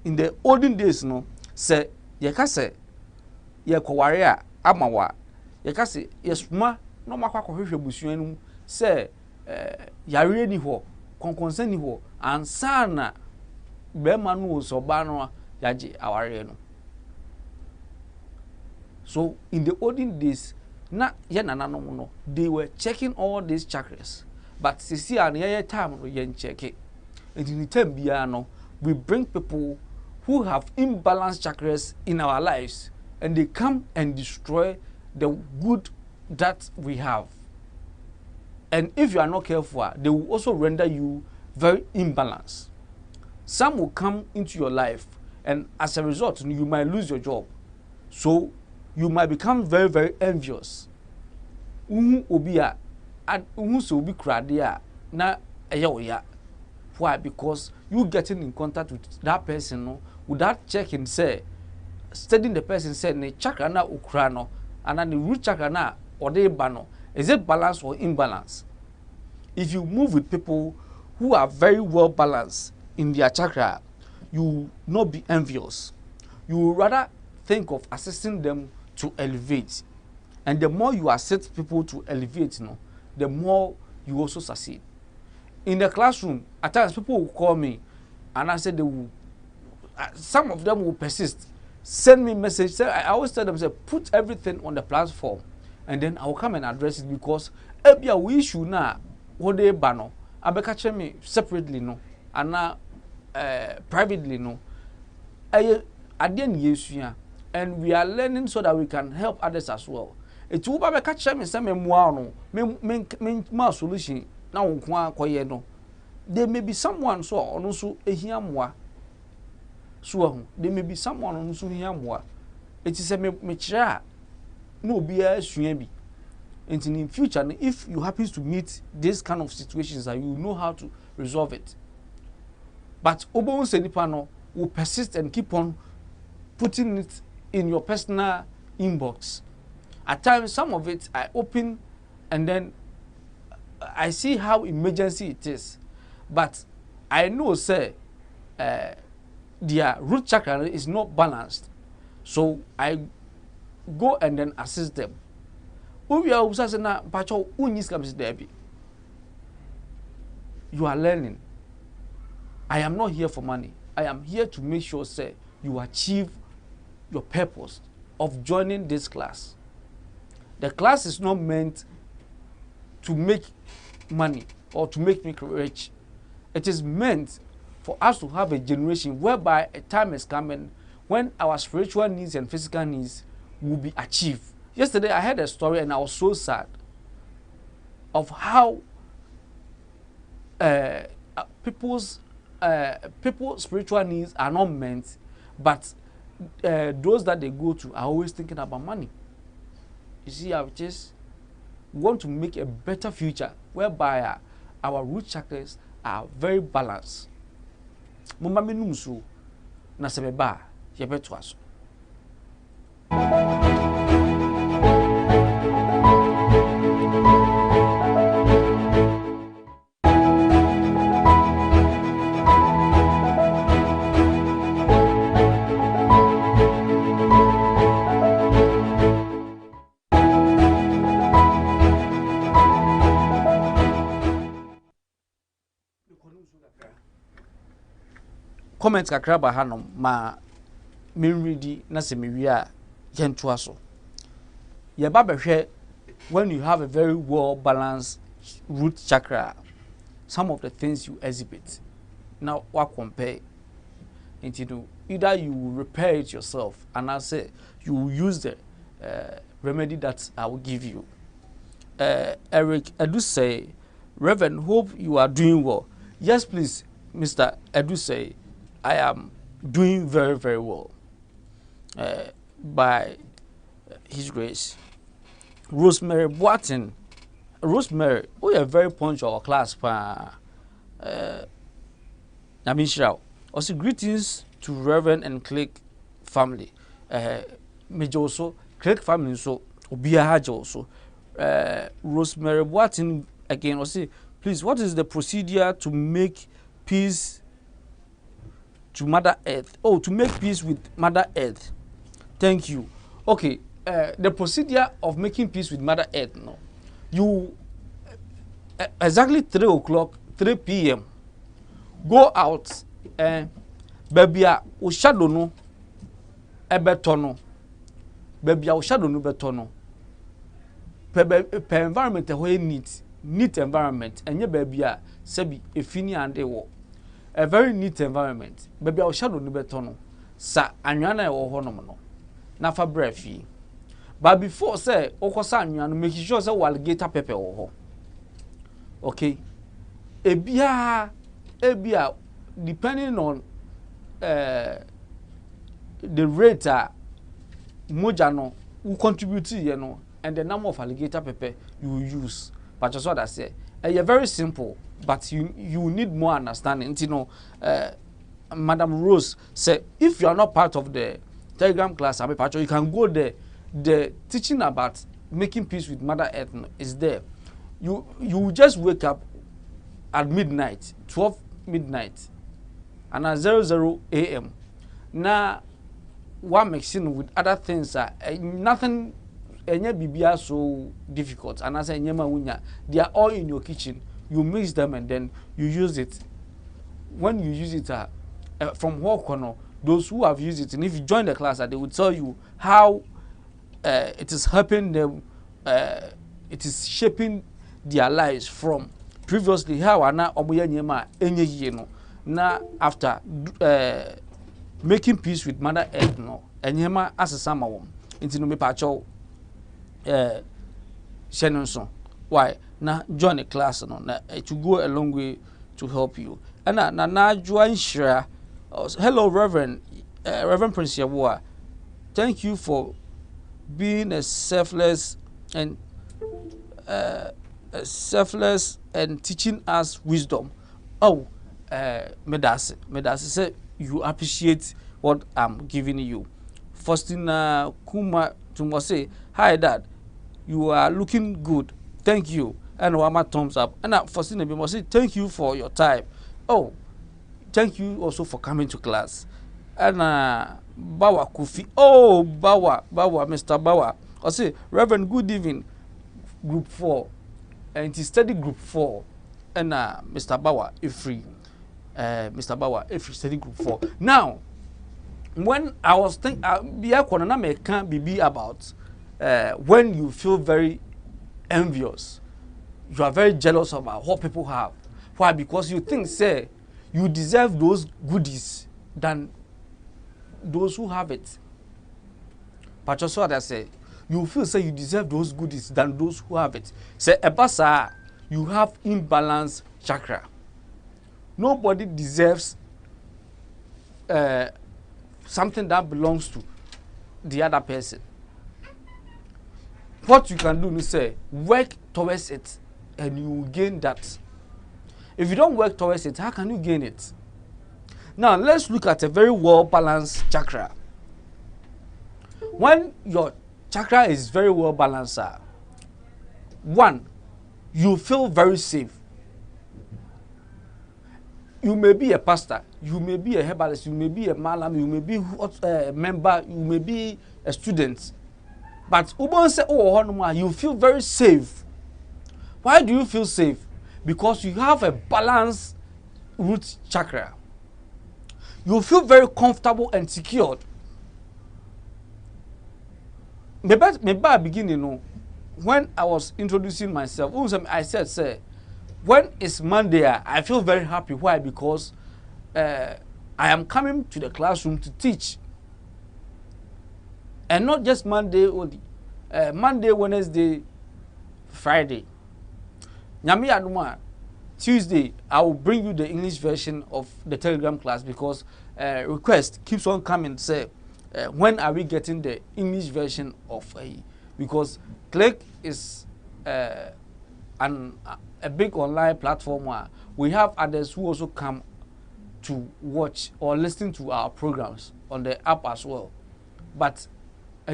in the olden days, no, say yakase ye kware a amawa yakase yesuma no makwa hwehwe busuan mu say yare ni ho konkonsa ni ho ansa na be ma no so ba no yaje aware no. So in the olden days na ye nananom no they were checking all these chakras, but sisi an ye time no ye check it. And in the time bia no we bring people who have imbalanced chakras in our lives, and they come and destroy the good that we have. And if you are not careful, they will also render you very imbalanced. Some will come into your life, and as a result, you might lose your job. So you might become very, very envious. Why? Because you getting in contact with that person, no, without checking, say, studying the person, say, ne chakra na ukrano, and then the root chakra na or de bano. Is it balance or imbalance? If you move with people who are very well balanced in their chakra, you will not be envious. You will rather think of assisting them to elevate. And the more you assist people to elevate, no, the more you also succeed. In the classroom, at times people will call me, and I said they will. Some of them will persist, send me message. Say, I always tell them, say, put everything on the platform, and then I will come and address it because ebia we issue na what they bano. I be catch me separately no, and now privately no. I didn't use you, and we are learning so that we can help others as well. It will be catch me some no, me solution. Now, there may be someone so on also a hiamwa. So there may be someone on so hiamwa. It is a metra no be a swimming. And in future, if you happen to meet this kind of situations, you know how to resolve it. But Obo Senipano will persist and keep on putting it in your personal inbox. At times, some of it I open and then I see how emergency it is, but I know, say, their root chakra is not balanced, so I go and then assist them. You are learning. I am not here for money. I am here to make sure, say, you achieve your purpose of joining this class. The class is not meant to make money or to make me rich. It is meant for us to have a generation whereby a time is coming when our spiritual needs and physical needs will be achieved. Yesterday I heard a story and I was so sad of how people's spiritual needs are not meant, but those that they go to are always thinking about money. You see how it is? We want to make a better future whereby our root chakras are very balanced. Mama menum so na se beba ye beto aso. Comment kakra ba hanom ma Remedies na se mewi a yento aso. Ye ba behwe when you have a very well balanced root chakra, some of the things you exhibit. Now what compare into either you will repair it yourself and I say you will use the remedy that I will give you. Eric, I do say, Reverend, hope you are doing well. Yes, please, Mr. Edu say, I am doing very, very well by His grace. Rosemary Boatin, Rosemary, we are very punctual class. Namishra, also greetings to Reverend and Click family. Major also, Click family, so Obia also. Rosemary Boatin again, also, please, what is the procedure to make peace to Mother Earth? Oh, to make peace with Mother Earth. Thank you. Okay, the procedure of making peace with Mother Earth, no. You, exactly 3 o'clock, 3 p.m., go out and baby, o shadow no, ebetono. Baby, o shadow no betono. Per environment, a neat environment, and your baby, sebi, a fini and they walk. A very neat environment. Baby, I'll shadow no betono. Sa, anyana or honomono. Na fa brefi. But before say, okosa anyana, make sure say alligator pepper or okay. Ebia, depending on the rate mojano who contribute, you know, and the number of alligator pepper you will use. But just what I say, you're very simple. But you need more understanding. You know, Madam Rose said, if you are not part of the Telegram class, you can go there. The teaching about making peace with Mother Earth is there. You just wake up at midnight, 12 midnight, and at 00 a.m. Now, one mixing with other things nothing. Bibia so difficult, and as they are all in your kitchen. You mix them and then you use it. When you use it from what corner, those who have used it, and if you join the class, they will tell you how it is helping them, it is shaping their lives from previously how ana omoya nyema enye no na after making peace with Mother Earth no enyema asesa ma wom nti no me pa cho Shenonson. Why? Now join a class no na to go a long way to help you. And na join share. Hello, Reverend Prince Yabua. Thank you for being a selfless and teaching us wisdom. Oh, Medasi said you appreciate what I'm giving you. Faustina Kuma to say, hi Dad, you are looking good. Thank you. And Wama thumbs up. And Faustina Bimo say, thank you for your time. Oh, thank you also for coming to class. And Bawa Kufi. Oh, Bawa, Mr. Bawa. I say, Reverend, good evening. Group 4. And it is study group 4. And Mr. Bawa, Ifri. Mr. Bawa, Ifri, study group 4. Now, when I was thinking, can't be about when you feel very envious, you are very jealous about what people have. Why? Because you think, say, you deserve those goodies than those who have it. But just what I say, you feel say you deserve those goodies than those who have it. Say, Ebasa, you have imbalance chakra. Nobody deserves something that belongs to the other person. what you can do is say work towards it and you will gain that. If you don't work towards it, how can you gain it? Now let's look at a very well balanced chakra. When your chakra is very well balanced, one, you feel very safe. You may be a pastor, you may be a herbalist, you may be a malam, you may be a member, you may be a student. But you feel very safe. Why do you feel safe? Because you have a balanced root chakra. You feel very comfortable and secured. Maybe I begin, when I was introducing myself, I said, say, when it's Monday, I feel very happy. Why? Because I am coming to the classroom to teach. And not just Monday only. Monday, Wednesday, Friday. Nyami Aduma, Tuesday, I will bring you the English version of the Telegram class because request keeps on coming. Say, when are we getting the English version of because Click is a big online platform where we have others who also come to watch or listen to our programs on the app as well. But the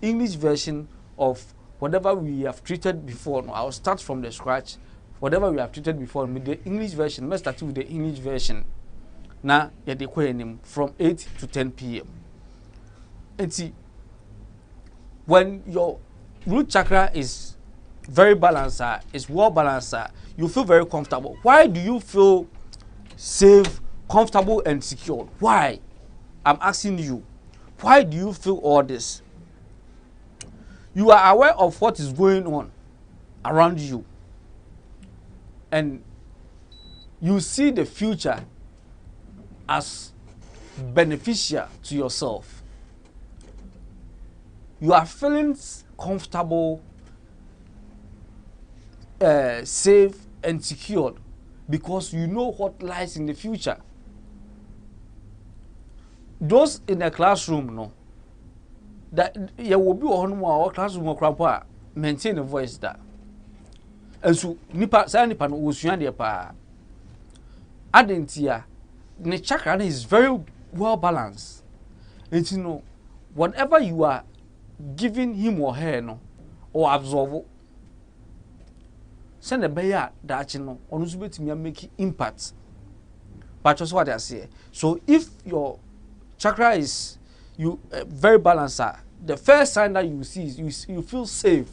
English version of whatever we have treated before. No, I'll start from the scratch. Whatever we have treated before, with the English version, let's start with the English version. Now, from 8 to 10 p.m. And see, when your root chakra is very balanced, is well balanced, you feel very comfortable. Why do you feel safe, comfortable, and secure? Why? I'm asking you. Why do you feel all this? You are aware of what is going on around you. And you see the future as beneficial to yourself. You are feeling comfortable, safe, and secured because you know what lies in the future. Those in the classroom, no, that you will be on our classroom or maintain a voice that. And so, nipa no usually pa. Adentia, the chakra is very well balanced. And you know, whatever you are giving him or her, no, or absorb, send a bear that you know, on who's to make impact. But just what I say. So if your chakra is very balanced, the first sign that you see is you feel safe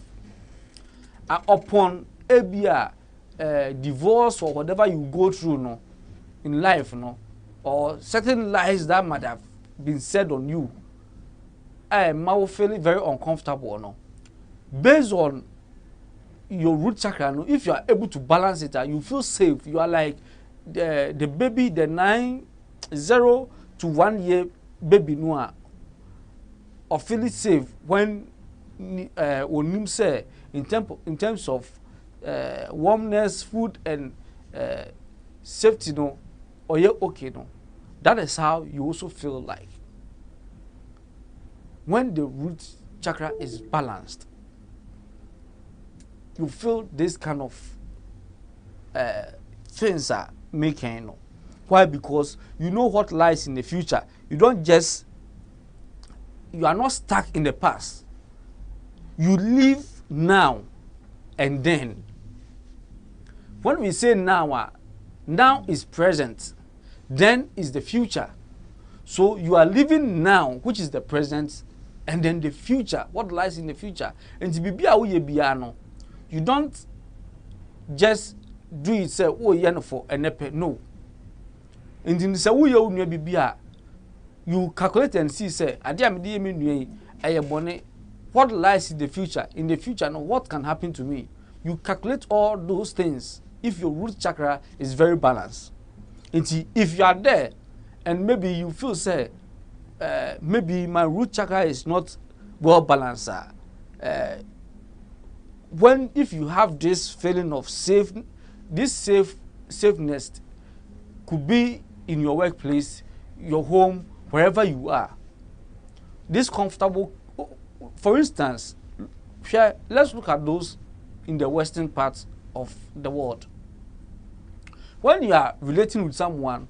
upon a divorce or whatever you go through, no, in life, no, or certain lies that might have been said on you. I am feeling very uncomfortable, no, based on your root chakra. No, if you are able to balance it, you feel safe. You are like the baby, the 0 to 1 year baby noa, or feel it safe when you say in terms of warmness, food, and safety, no, or you're okay, no. That is how you also feel like when the root chakra is balanced. You feel this kind of things are making, no. Why? Because you know what lies in the future. You are not stuck in the past. You live now and then. When we say now, now is present, then is the future. So you are living now, which is the present, and then the future, what lies in the future. And to be no, you don't just do it say, oh, yeah, for an epe. No. And in the you calculate and see, say, what lies in the future? In the future, no, what can happen to me? You calculate all those things if your root chakra is very balanced. And if you are there, and maybe you feel, say, maybe my root chakra is not well balanced. If you have this feeling of safeness could be in your workplace, your home, wherever you are. this comfortable. For instance, let's look at those in the western part of the world. When you are relating with someone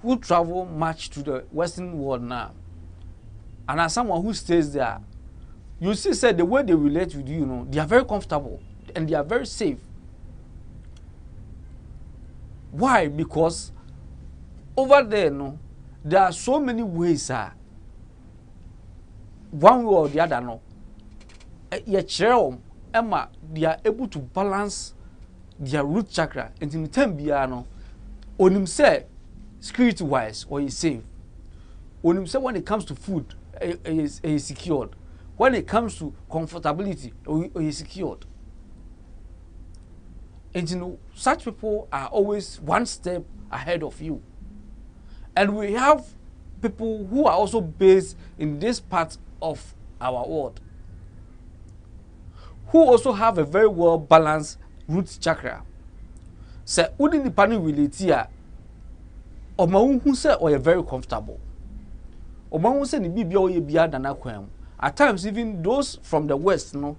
who travel much to the western world now, and as someone who stays there, you see, say the way they relate with you, you know, they are very comfortable and they are very safe. Why? Because over there, no, there are so many ways. One way or the other, no. Emma, they are able to balance their root chakra and in time biano. On himself, security wise, or he's safe. On himself, when it comes to food, he is secured. When it comes to comfortability, he is secured. And you know, such people are always one step ahead of you. And we have people who are also based in this part of our world, who also have a very well balanced root chakra. Say, wouldn't the panel relate here? Or my who say, or you're very comfortable. Or my who say, the baby or you than a. At times, even those from the West, no,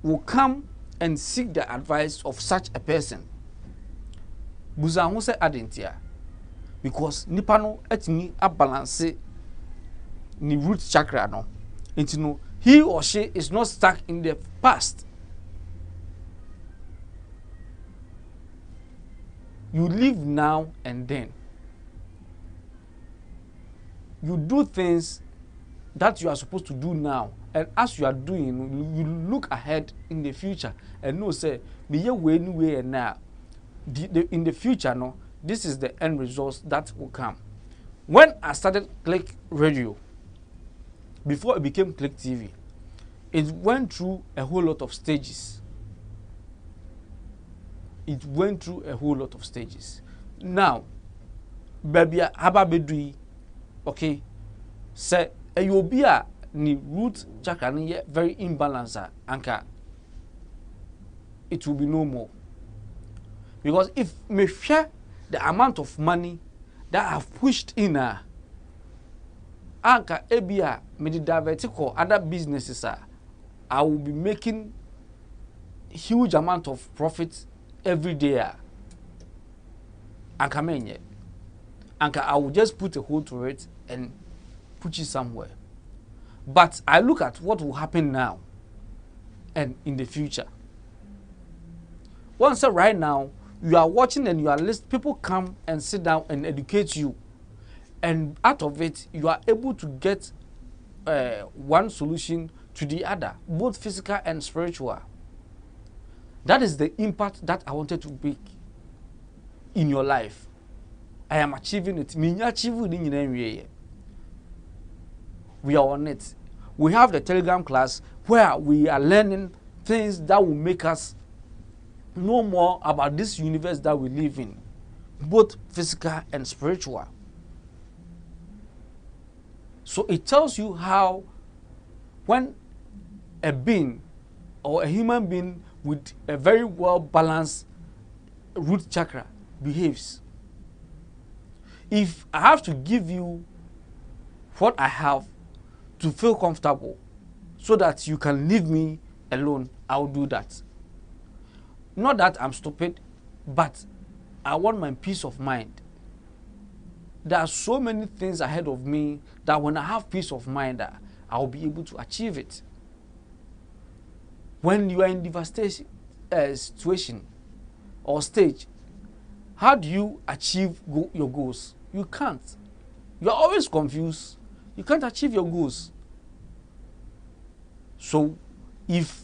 will come and seek the advice of such a person. Buza who say, adentia. Because Nipano etimi a balance ni root chakra no. And you know, he or she is not stuck in the past. You live now and then. You do things that you are supposed to do now, and as you are doing, you look ahead in the future and know say the way anyway now. In the future, no, this is the end results that will come. When I started Click Radio, before it became Click TV, it went through a whole lot of stages. It went through a whole lot of stages. Now, baby, hababedui, okay, say ayobia ni root chakra ni very imbalanced anka. It will be no more. Because if me share the amount of money that I've pushed in anka ebia me di divertical other businesses I will be making huge amount of profit every day. Anka menye. Anka I will just put a hold to it and put it somewhere. But I look at what will happen now and in the future. Once right now, you are watching and you are listening, people come and sit down and educate you. And out of it, you are able to get one solution to the other, both physical and spiritual. That is the impact that I wanted to make in your life. I am achieving it. We are on it. We have the Telegram class where we are learning things that will make us know more about this universe that we live in, both physical and spiritual. So it tells you how when a being or a human being with a very well balanced root chakra behaves. If I have to give you what I have to feel comfortable so that you can leave me alone, I'll do that. Not that I'm stupid, but I want my peace of mind. There are so many things ahead of me that when I have peace of mind, I'll be able to achieve it. When you are in devastation situation or stage, how do you achieve your goals? You can't. You are always confused. You can't achieve your goals. So, if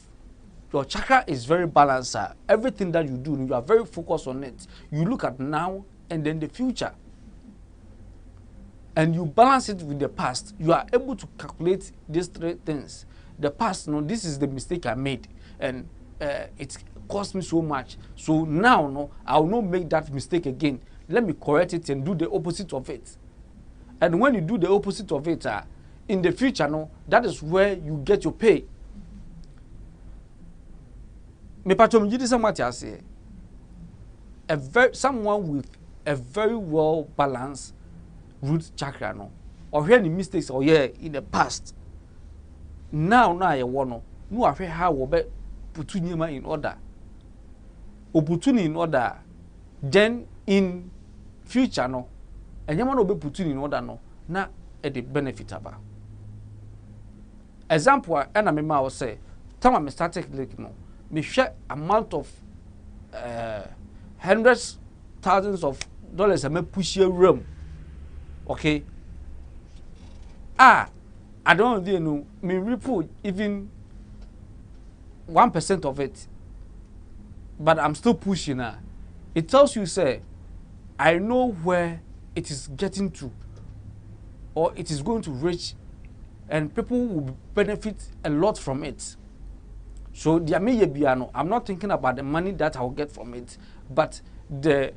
your chakra is very balanced, everything that you do, you are very focused on it. You look at now and then the future. And you balance it with the past. You are able to calculate these three things. The past, no, this is the mistake I made. And it cost me so much. So now, no, I will not make that mistake again. Let me correct it and do the opposite of it. And when you do the opposite of it, in the future, no, that is where you get your pay. Someone with a very well balanced root chakra, no, or any mistakes or in the past, now you want no afraid how we be put in order. O put in order, then in future no, and you want to be put in order no, na at the benefit about. Example, and I remember I was say, time I started like no, me share amount of hundreds, thousands of dollars I may push your room. Okay. I don't know, me report even 1% of it, but I'm still pushing her. It tells you, say, I know where it is getting to, or it is going to reach, and people will benefit a lot from it. So I'm not thinking about the money that I'll get from it, but the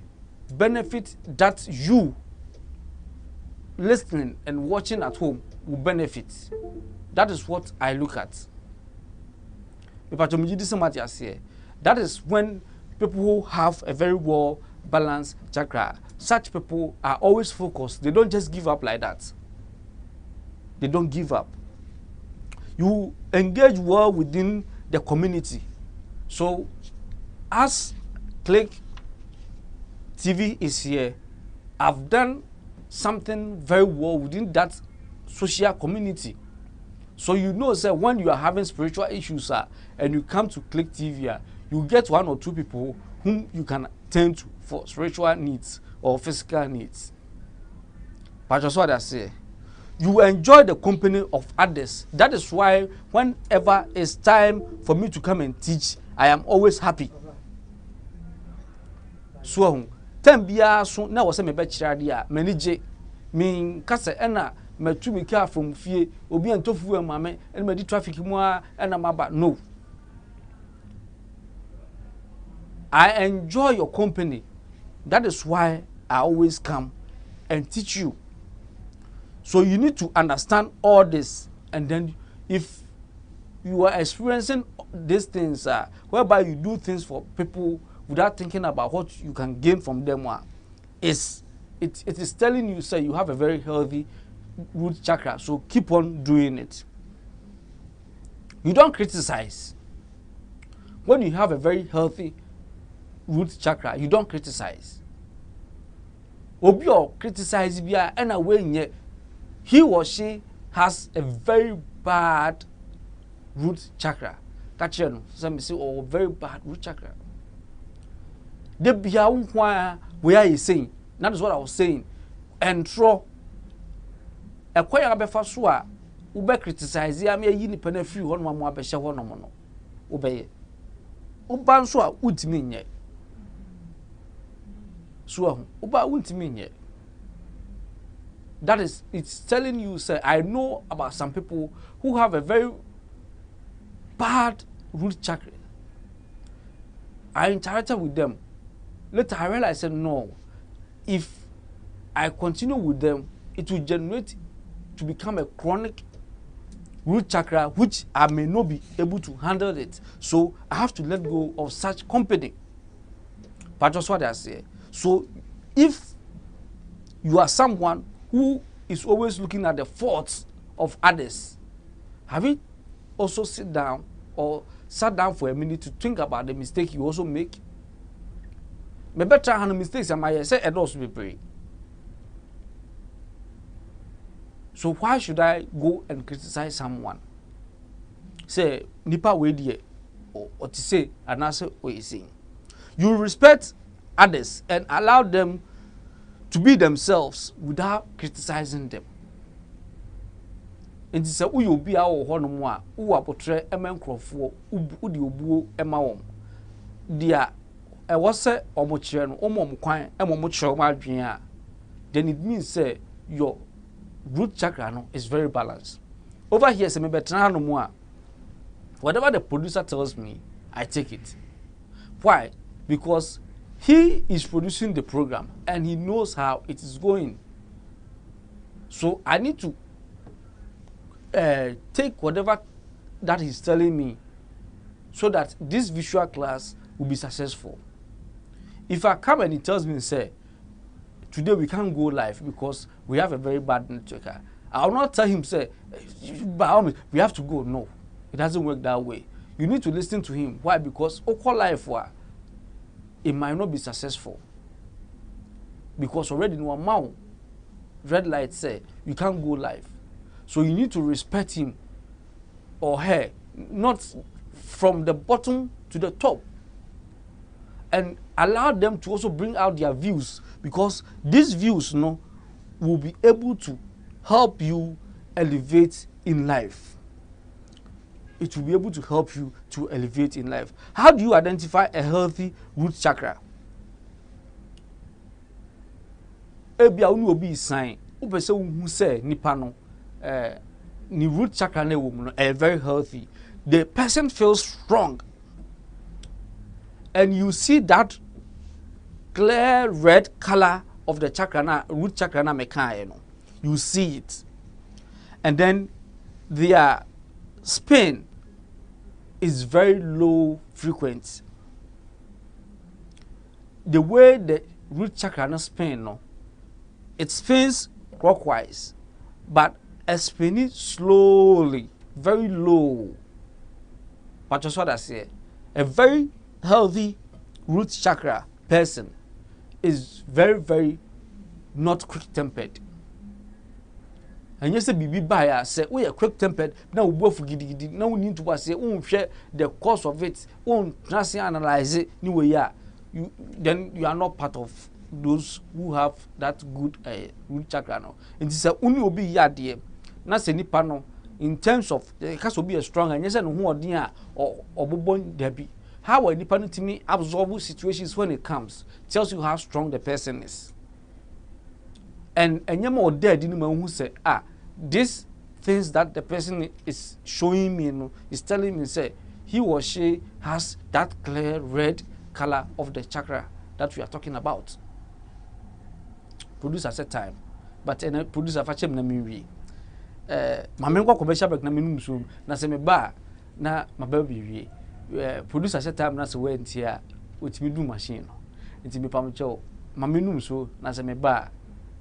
benefit that you listening and watching at home will benefit. That is what I look at. That is when people who have a very well balanced chakra, such people are always focused. They don't just give up like that. They don't give up. You engage well within the community. So as Click TV is here, I've done something very well within that social community. So you know, sir, when you are having spiritual issues, and you come to Click TV, you get 1 or 2 people whom you can turn to for spiritual needs or physical needs. But just what I say, you enjoy the company of others. That is why whenever it's time for me to come and teach, I am always happy. So, Tembia soon now was a betchadia, manage me, Cassa Anna, my 2 week from fear, Obi and Tofu and Mamma, and my traffic more, and I'm about no. I enjoy your company. That is why I always come and teach you. So you need to understand all this, and then if you are experiencing these things, whereby you do things for people without thinking about what you can gain from them, it is telling you, say, you have a very healthy root chakra. So keep on doing it. You don't criticize. When you have a very healthy root chakra, you don't criticize. Obi or criticize via and away. He or she has a very bad root chakra. Catch you, some say, oh, very bad root chakra. The beyond why we are saying, that is what I was saying. And throw a choir befasua, ube criticize, I may yin penny free one more besha one mono. Obey. Ubansua would mean ye. So, Uba wouldn't mean ye. That is, it's telling you, say, I know about some people who have a very bad root chakra. I interacted with them. Later I realized, no, if I continue with them, it will generate to become a chronic root chakra, which I may not be able to handle it. So I have to let go of such company. But that's what I say. So if you are someone who is always looking at the faults of others, have you also sat down for a minute to think about the mistake you also make? Me better handle mistakes and my say and also be brave. So why should I go and criticize someone? Say nipa we die or to say and answer what you saying. You respect others and allow them to be themselves without criticizing them. And say who you be our honomwa, who are portray a man crofo, who do you ema wom. Dia I was say omochire no kwan e momochire ma adwen then it means say your root chakra no is very balanced. Over here say me betra no mu a whatever the producer tells me, I take it. Why? Because he is producing the program and he knows how it is going. So I need to take whatever that he's telling me so that this visual class will be successful. If I come and he tells me, say, today we can't go live because we have a very bad network, I will not tell him, say, by all means, we have to go. No, it doesn't work that way. You need to listen to him. Why? Because all life, it might not be successful. Because already in one mouth, red light say you can't go live. So you need to respect him or her, not from the bottom to the top. And allow them to also bring out their views, because these views, will be able to help you elevate in life. It will be able to help you to elevate in life. How do you identify a healthy root chakra? Ebia unu obi sign. Upese who say nipa no ni root chakra na wo very healthy. The person feels strong. And you see that clear red color of the chakra na root chakra na meka you see it. And then their spin is very low frequency. The way the root chakra na spin it spins clockwise, but it spins slowly, very low. But just what I say, a very healthy root chakra person is very, very not quick-tempered. And you say, "Bibi buyer say we are quick-tempered. Now we both giddy. Now we need to say, share the cause of it. Try analyze it. Then you are not part of those who have that good root chakra. No, it is a only obi yadie. Na se nipa no in terms of the case be a strong and you say no who odin or bobon debi. How a nipa no timi absorb situations when it comes tells you how strong the person is. And nyama or dead in who say these things that the person is showing me is telling me say he or she has that clear red color of the chakra that we are talking about. Producer set time, but producer fachem na miwi. Mame kwa commercial break na minum so na se me ba na mababi wie. Producer set time na se we ntia otimi do machine no. Nti me pam cho mame num so na se me ba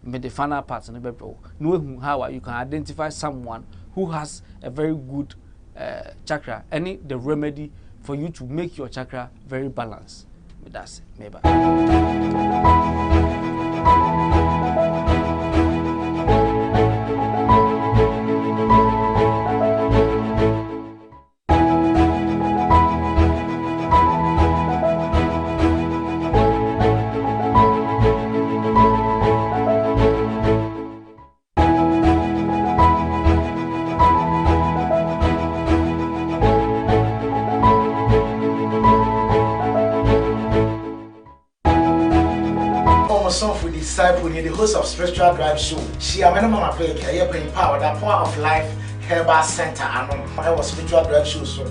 me the final part na bebro. No how you can identify someone who has a very good chakra, any the remedy for you to make your chakra very balanced. That's maybe. Disciple, the host of Spiritual Drive Show. She am Mama Peg, a bring power, the power of life, Herba Center, and I was Spiritual Drive Show. So,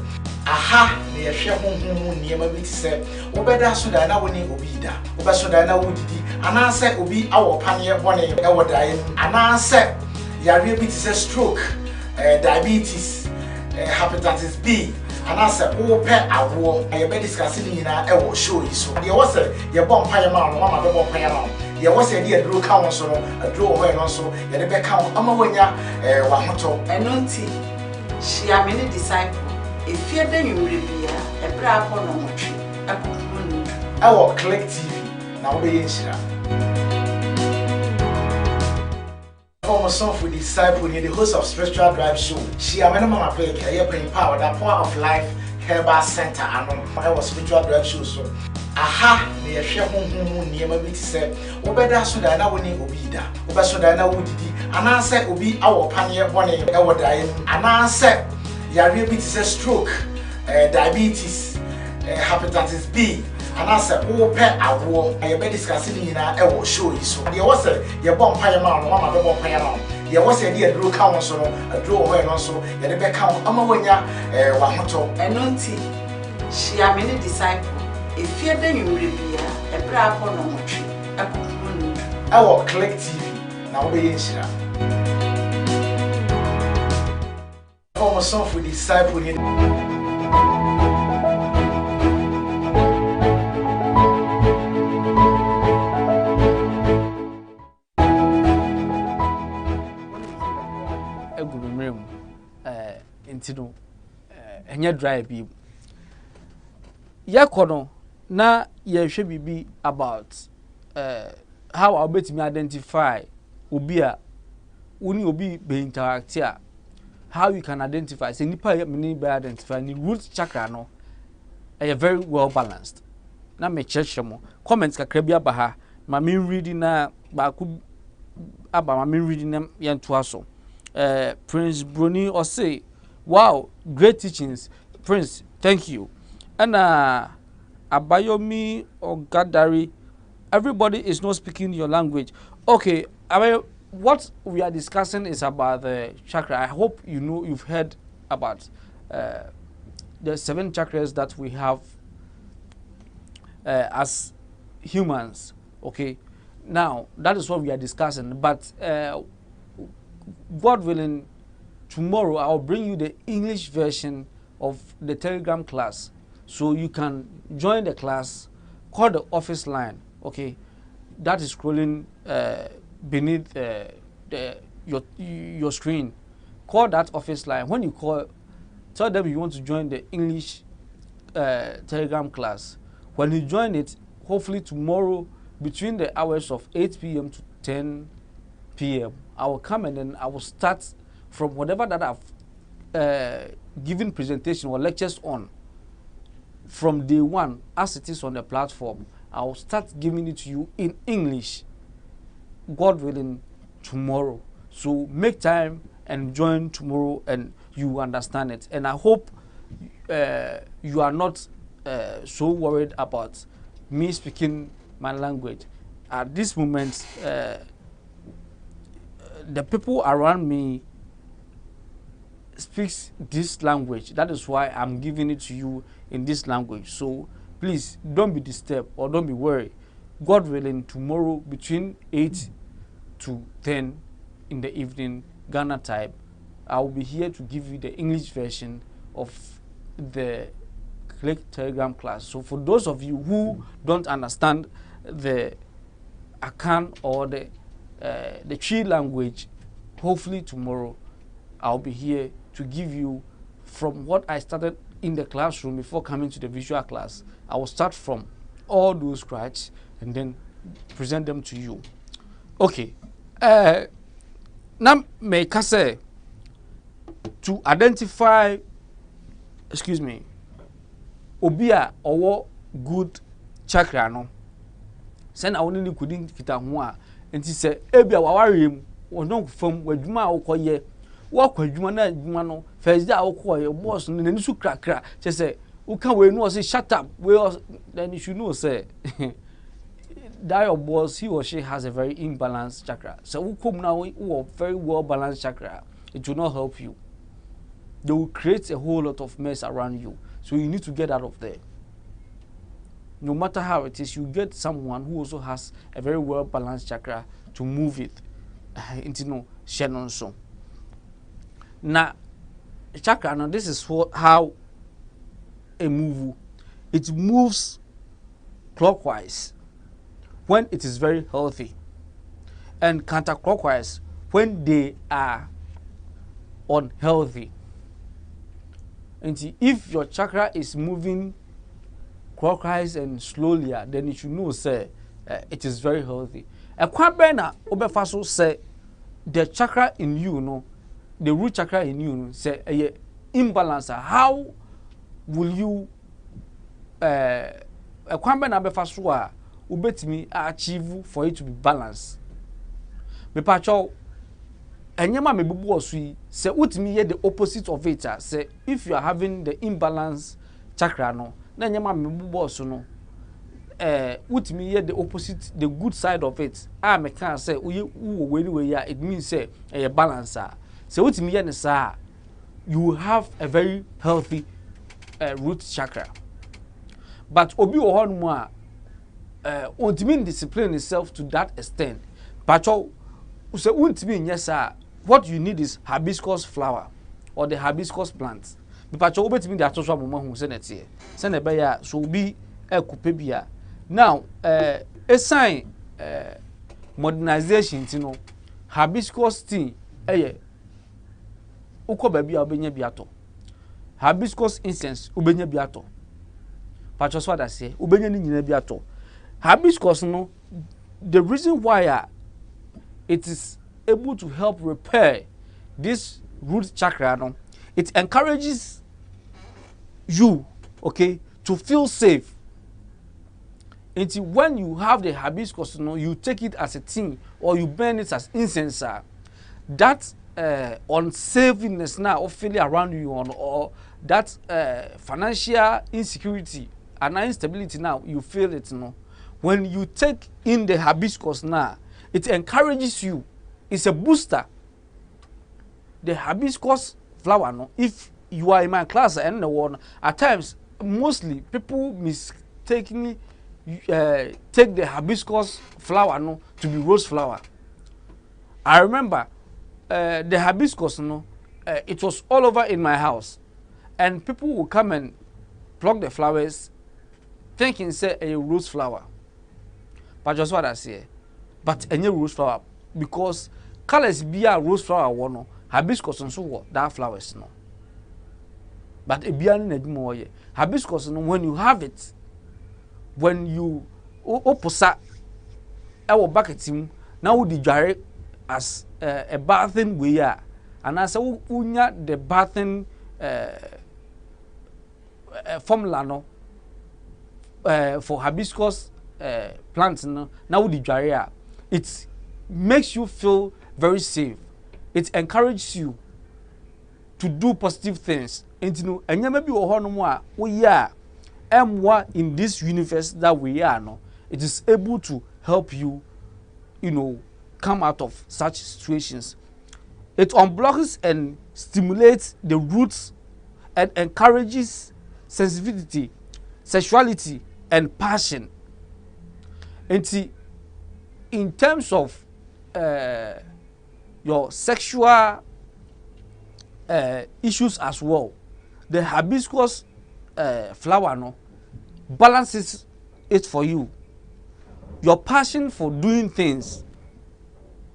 aha, near Shehun, near my big set, Obeda Sudana winning Obida, Obasudana Woody, and I said, Obi, our pioneer, one our dying, and I said, Yari bit is a stroke, diabetes, hepatitis B. And I said, oh, pet, I will, I be discussing in a show you so. There was a your bomb pie amount, one of the bomb pie amount. There was a dear drew council, a draw away also, and the back count, Amawanya, Wahoto. And non tea, she are many disciples. If you're then you will be a brave one on a tree, a good our Click TV, now be in Shira. Former song for disciple, the host of Spiritual Drive Show. She am Mama Peg, a bring power, the power of life, Herba Center, and I was Spiritual Drive Show. So, aha, near Shehun, near my big set, Obeda Sudana winning Obida, Obasudana Woody, and I said, Obi, our pioneer, one our dying, and I said, Yari bit is a stroke, diabetes, hepatitis B. And I said, oh, pet, I will, I be discussing in a show you so. There was a your bomb pie amount, one of the bomb pie amount. There was a dear drew council, a draw away also, and the back count, Amawanya, Wahoto. And non tea, she are many disciples. If you're then you will be a brave one on a tree, a good our Click TV, now be in Shira. Former song for disciple. mrem intino enye dry bi yakono na ye hwe bibi about how I bet me identify obi a woni obi be interact here, how you can identify say nipa me be identify ni root chakra no very well balanced. Na me church mo comments kakra bi aba ha ma me reading na ba ku aba ma me reading na yento aso Prince Bruni or say wow, great teachings Prince, thank you. And Abayomi or Gadari, everybody is not speaking your language. Okay, I mean, what we are discussing is about the chakra. I hope you know, you've heard about the 7 chakras that we have as humans. Okay, now that is what we are discussing. But God willing, tomorrow I'll bring you the English version of the Telegram class, so you can join the class. Call the office line. Okay, that is scrolling beneath your screen. Call that office line. When you call, tell them you want to join the English Telegram class. When you join it, hopefully tomorrow between the hours of 8 p.m. to 10 p.m. I will come and then I will start from whatever that I've given presentation or lectures on from day one as it is on the platform. I will start giving it to you in English, God willing, tomorrow. So make time and join tomorrow and you understand it. And I hope you are not so worried about me speaking my language. At this moment, the people around me speaks this language. That is why I'm giving it to you in this language. So please don't be disturbed or don't be worried. God willing, tomorrow between 8 to 10 in the evening, Ghana time, I will be here to give you the English version of the Click Telegram class. So for those of you who don't understand the Akan or the Tree language, hopefully tomorrow I'll be here to give you from what I started in the classroom before coming to the visual class. I will start from all those scratch and then present them to you. Okay. Now may I say to identify, excuse me, obia or good chakra no. Send I only couldn't get a one and he said, Ebia Warim or no from where Juma or Koye. Walk with Jumana Jumano, first day I'll call your boss and then you crack. She said, who can we know? Say, shut up. Well, then you should know, say, that your boss, he or she has a very imbalanced chakra. So, who come now, who are very well balanced chakra, it will not help you. They will create a whole lot of mess around you. So, you need to get out of there. No matter how it is, you get someone who also has a very well balanced chakra to move it into no Shannon so. Now, chakra, now this is how a move. It moves clockwise when it is very healthy and counterclockwise when they are unhealthy. And if your chakra is moving clockwise and slowly, then you should know say it is very healthy. A kwabena obefaso say the chakra in you, no, the root chakra in you say a imbalance. How will you a kwabena obefaso ubetimi achieve for it to be balanced? Me pacho enyema me bubu osu say utimi ye the opposite of it. Say if you are having the imbalance chakra no, na enyema me bubu osu no utimi ye the opposite, the good side of it. Me can say it means say a balance. So utimi ye ne sa, you will have a very healthy root chakra. But obi wo hon mu a ontimi discipline itself to that extent. Pacho say untimi nye sa, what you need is hibiscus flower or the hibiscus plant. Pacho obetimi dey atoso amoma hu se netie. Se na be ya so obi ekupe bia. Now a sign modernization, you know, hibiscus tea uko baby obenya biato. Hibiscus incense ubenya biato. Patcho so that say ubenya ni nyina biato. Hibiscus no, the reason why it is able to help repair this root chakra no, it encourages you, okay, to feel safe. Until when you have the hibiscus, you take it as a thing or you burn it as incense. That unsafeness now or feeling around you or that financial insecurity and instability now you feel it. When you take in the hibiscus now, it encourages you. It's a booster. The hibiscus flower, if you are in my class and the one, at times, mostly people mistakenly take the hibiscus flower to be rose flower. I remember the hibiscus, it was all over in my house, and people would come and pluck the flowers, thinking say a rose flower. But just what I say, but any rose flower because colors be a rose flower one, hibiscus and so that flowers no. But a bian need more hibiscus when you have it, when you oposa our bucket team now the jar as a bathing we are and as unya the bathing formula no for hibiscus plants now the jar it makes you feel very safe. It encourages you to do positive things. And you know, and you maybe we are in this universe that we are no, it is able to help you, come out of such situations. It unblocks and stimulates the roots and encourages sensitivity, sexuality, and passion. And see, in terms of your sexual issues as well, the hibiscus flower balances it for you. Your passion for doing things,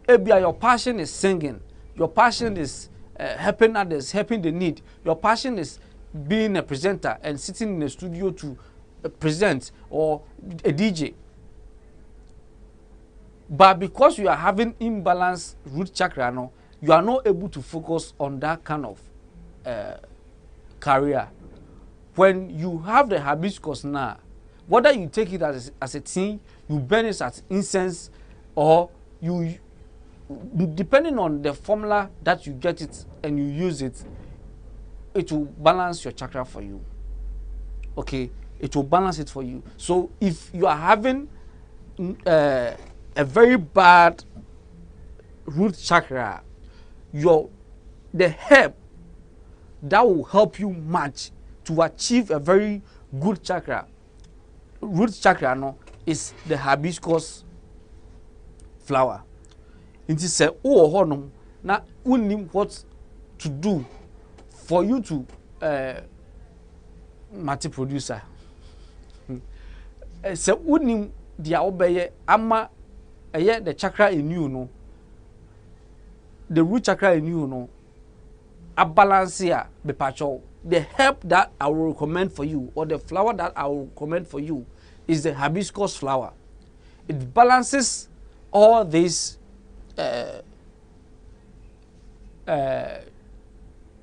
maybe your passion is singing, your passion is helping others, helping the need, your passion is being a presenter and sitting in a studio to present or a DJ. But because you are having imbalanced root chakra, you are not able to focus on that kind of career. When you have the hibiscus now, whether you take it as a thing, you burn it as incense, or you, depending on the formula that you get it and you use it, it will balance your chakra for you. Okay, it will balance it for you. So if you are having a very bad root chakra, the herb that will help you match to achieve a very good chakra, root chakra is the hibiscus flower. It is a na unim what to do for you to mati producer. Se unim dia obeye ama the chakra in you the root chakra in you a balance here be pacho. The herb that I will recommend for you, or the flower that I will recommend for you, is the hibiscus flower. It balances all these root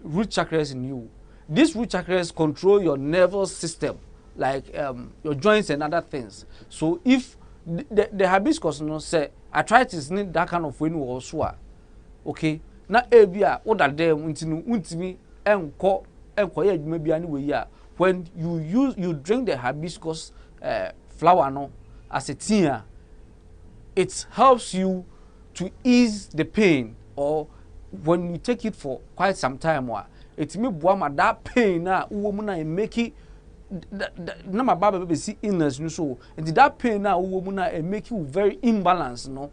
chakras in you. These root chakras control your nervous system, like your joints and other things. So if the hibiscus say arthritis need that kind of when or so, okay, na ebia what are them untimi enko maybe anyway when you drink the hibiscus flower as a tea, it helps you to ease the pain, or when you take it for quite some time it may buama that pain woman make it na my baby see illness so and that pain woman make you very imbalanced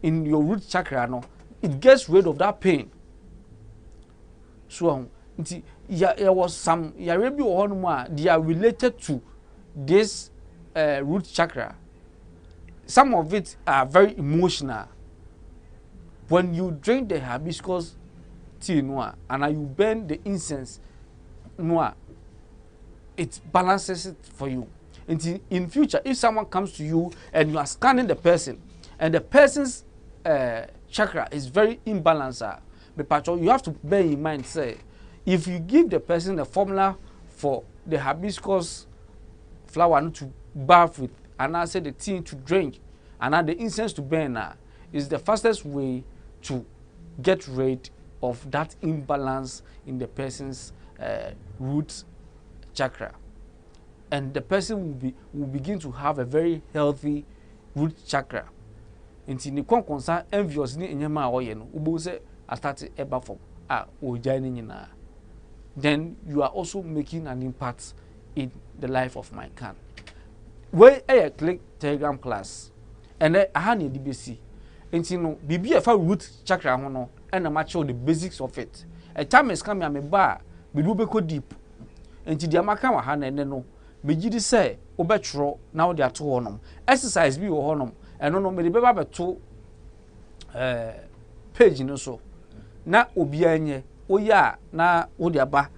in your root chakra it gets rid of that pain. So there was some maybe they are related to this root chakra. Some of it are very emotional. When you drink the hibiscus tea no and you burn the incense no it balances it for you. In future, if someone comes to you and you are scanning the person and the person's chakra is very imbalanced, you have to bear in mind, say, if you give the person the formula for the hibiscus flower to bath with, and I say the tea to drink, and the incense to burn, is the fastest way to get rid of that imbalance in the person's root chakra, and the person will begin to have a very healthy root chakra. Until the concern envious ni enyama oye no ubo say start eba form oja ni nyina, then you are also making an impact in the life of mankind. Where I click Telegram class and I had the DBC until no bibi efa root chakra ho no and na match the basics of it. A time is coming me ba me do be ko deep until the amaka wa ha na no me gidi say obetro now they are to honom exercise bi wo honom eno no me de beba beto page no so na obi anye oya na wo de aba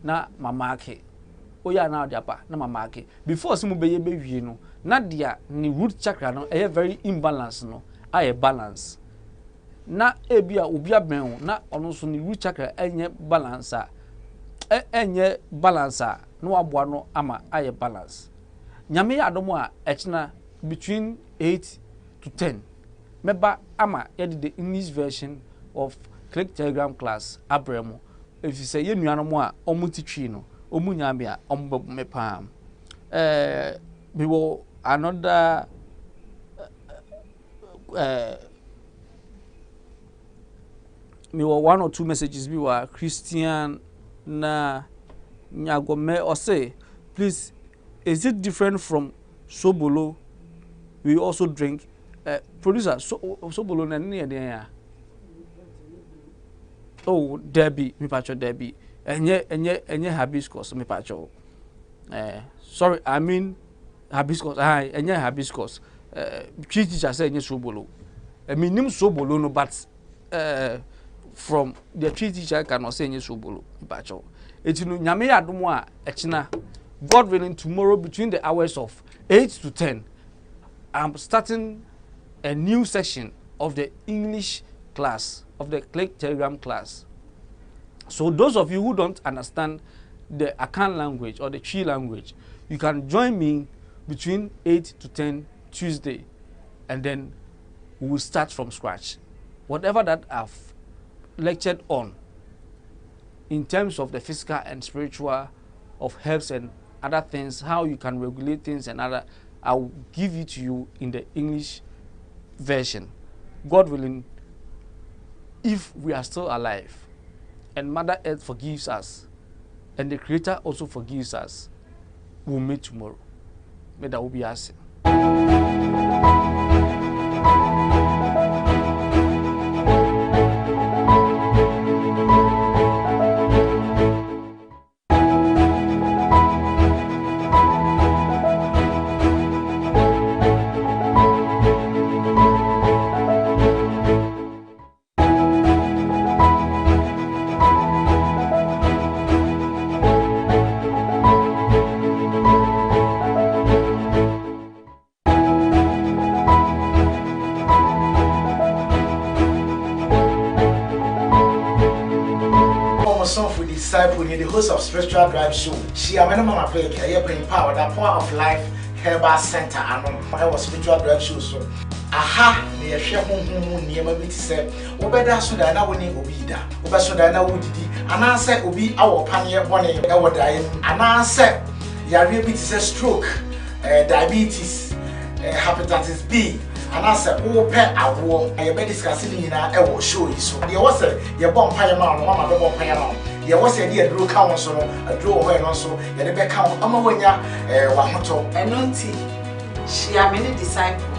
na mama ake oya na wo de aba na mama ake before simu beye be wie no na dia ni root chakra no e very imbalance no aye balance na ebia obi aben na ono so ni root chakra enye balance enye balance no aboa no ama aye balance nyame ya adomo a echina between 8 to 10 meba ama yedi the English version of click Telegram class abremo if you say ye nuanom a omutitwi no omunyame a ombe pa we will another me were 1 or 2 messages we were Christian na nyagome or say please is it different from sobolo we also drink producer sobolo na ni ede ya oh Debbie me pacho Debbie enye hibiscus me pacho sorry I mean hibiscus enye hibiscus teacher say enye sobolo I mean nim sobolo no but from the teacher cannot say enye sobolo me pacho etinu nyame ya adomo a echina God willing tomorrow between the hours of 8 to 10 I'm starting a new session of the English class of the Click Telegram class. So those of you who don't understand the Akan language or the Chi language, you can join me between 8 to 10 Tuesday, and then we will start from scratch. Whatever that I've lectured on in terms of the physical and spiritual, of herbs and other things, how you can regulate things and other, I'll give it to you in the English version. God willing, if we are still alive and Mother Earth forgives us and the Creator also forgives us, we'll meet tomorrow. May that will be us. The host of Spiritual Drive Show. She am mama pay bring power that power of life Hibiscus center I was Spiritual Drive Show so aha me hwe honhom niema bi tse obeda so da na woni obi da obeso da na wodidi ana se obi awopanye bone e wodae ana se yare bi tse stroke diabetes hepatitis B ana se ope awo ye be discuss ni nyina e wo show yi so de wo se ye bon paye ma no mama be bon paye ma ye wo se de aduro ka won so no aduro ho e no so ye de be ka won ama wanya wa hoto enonti she am any disciple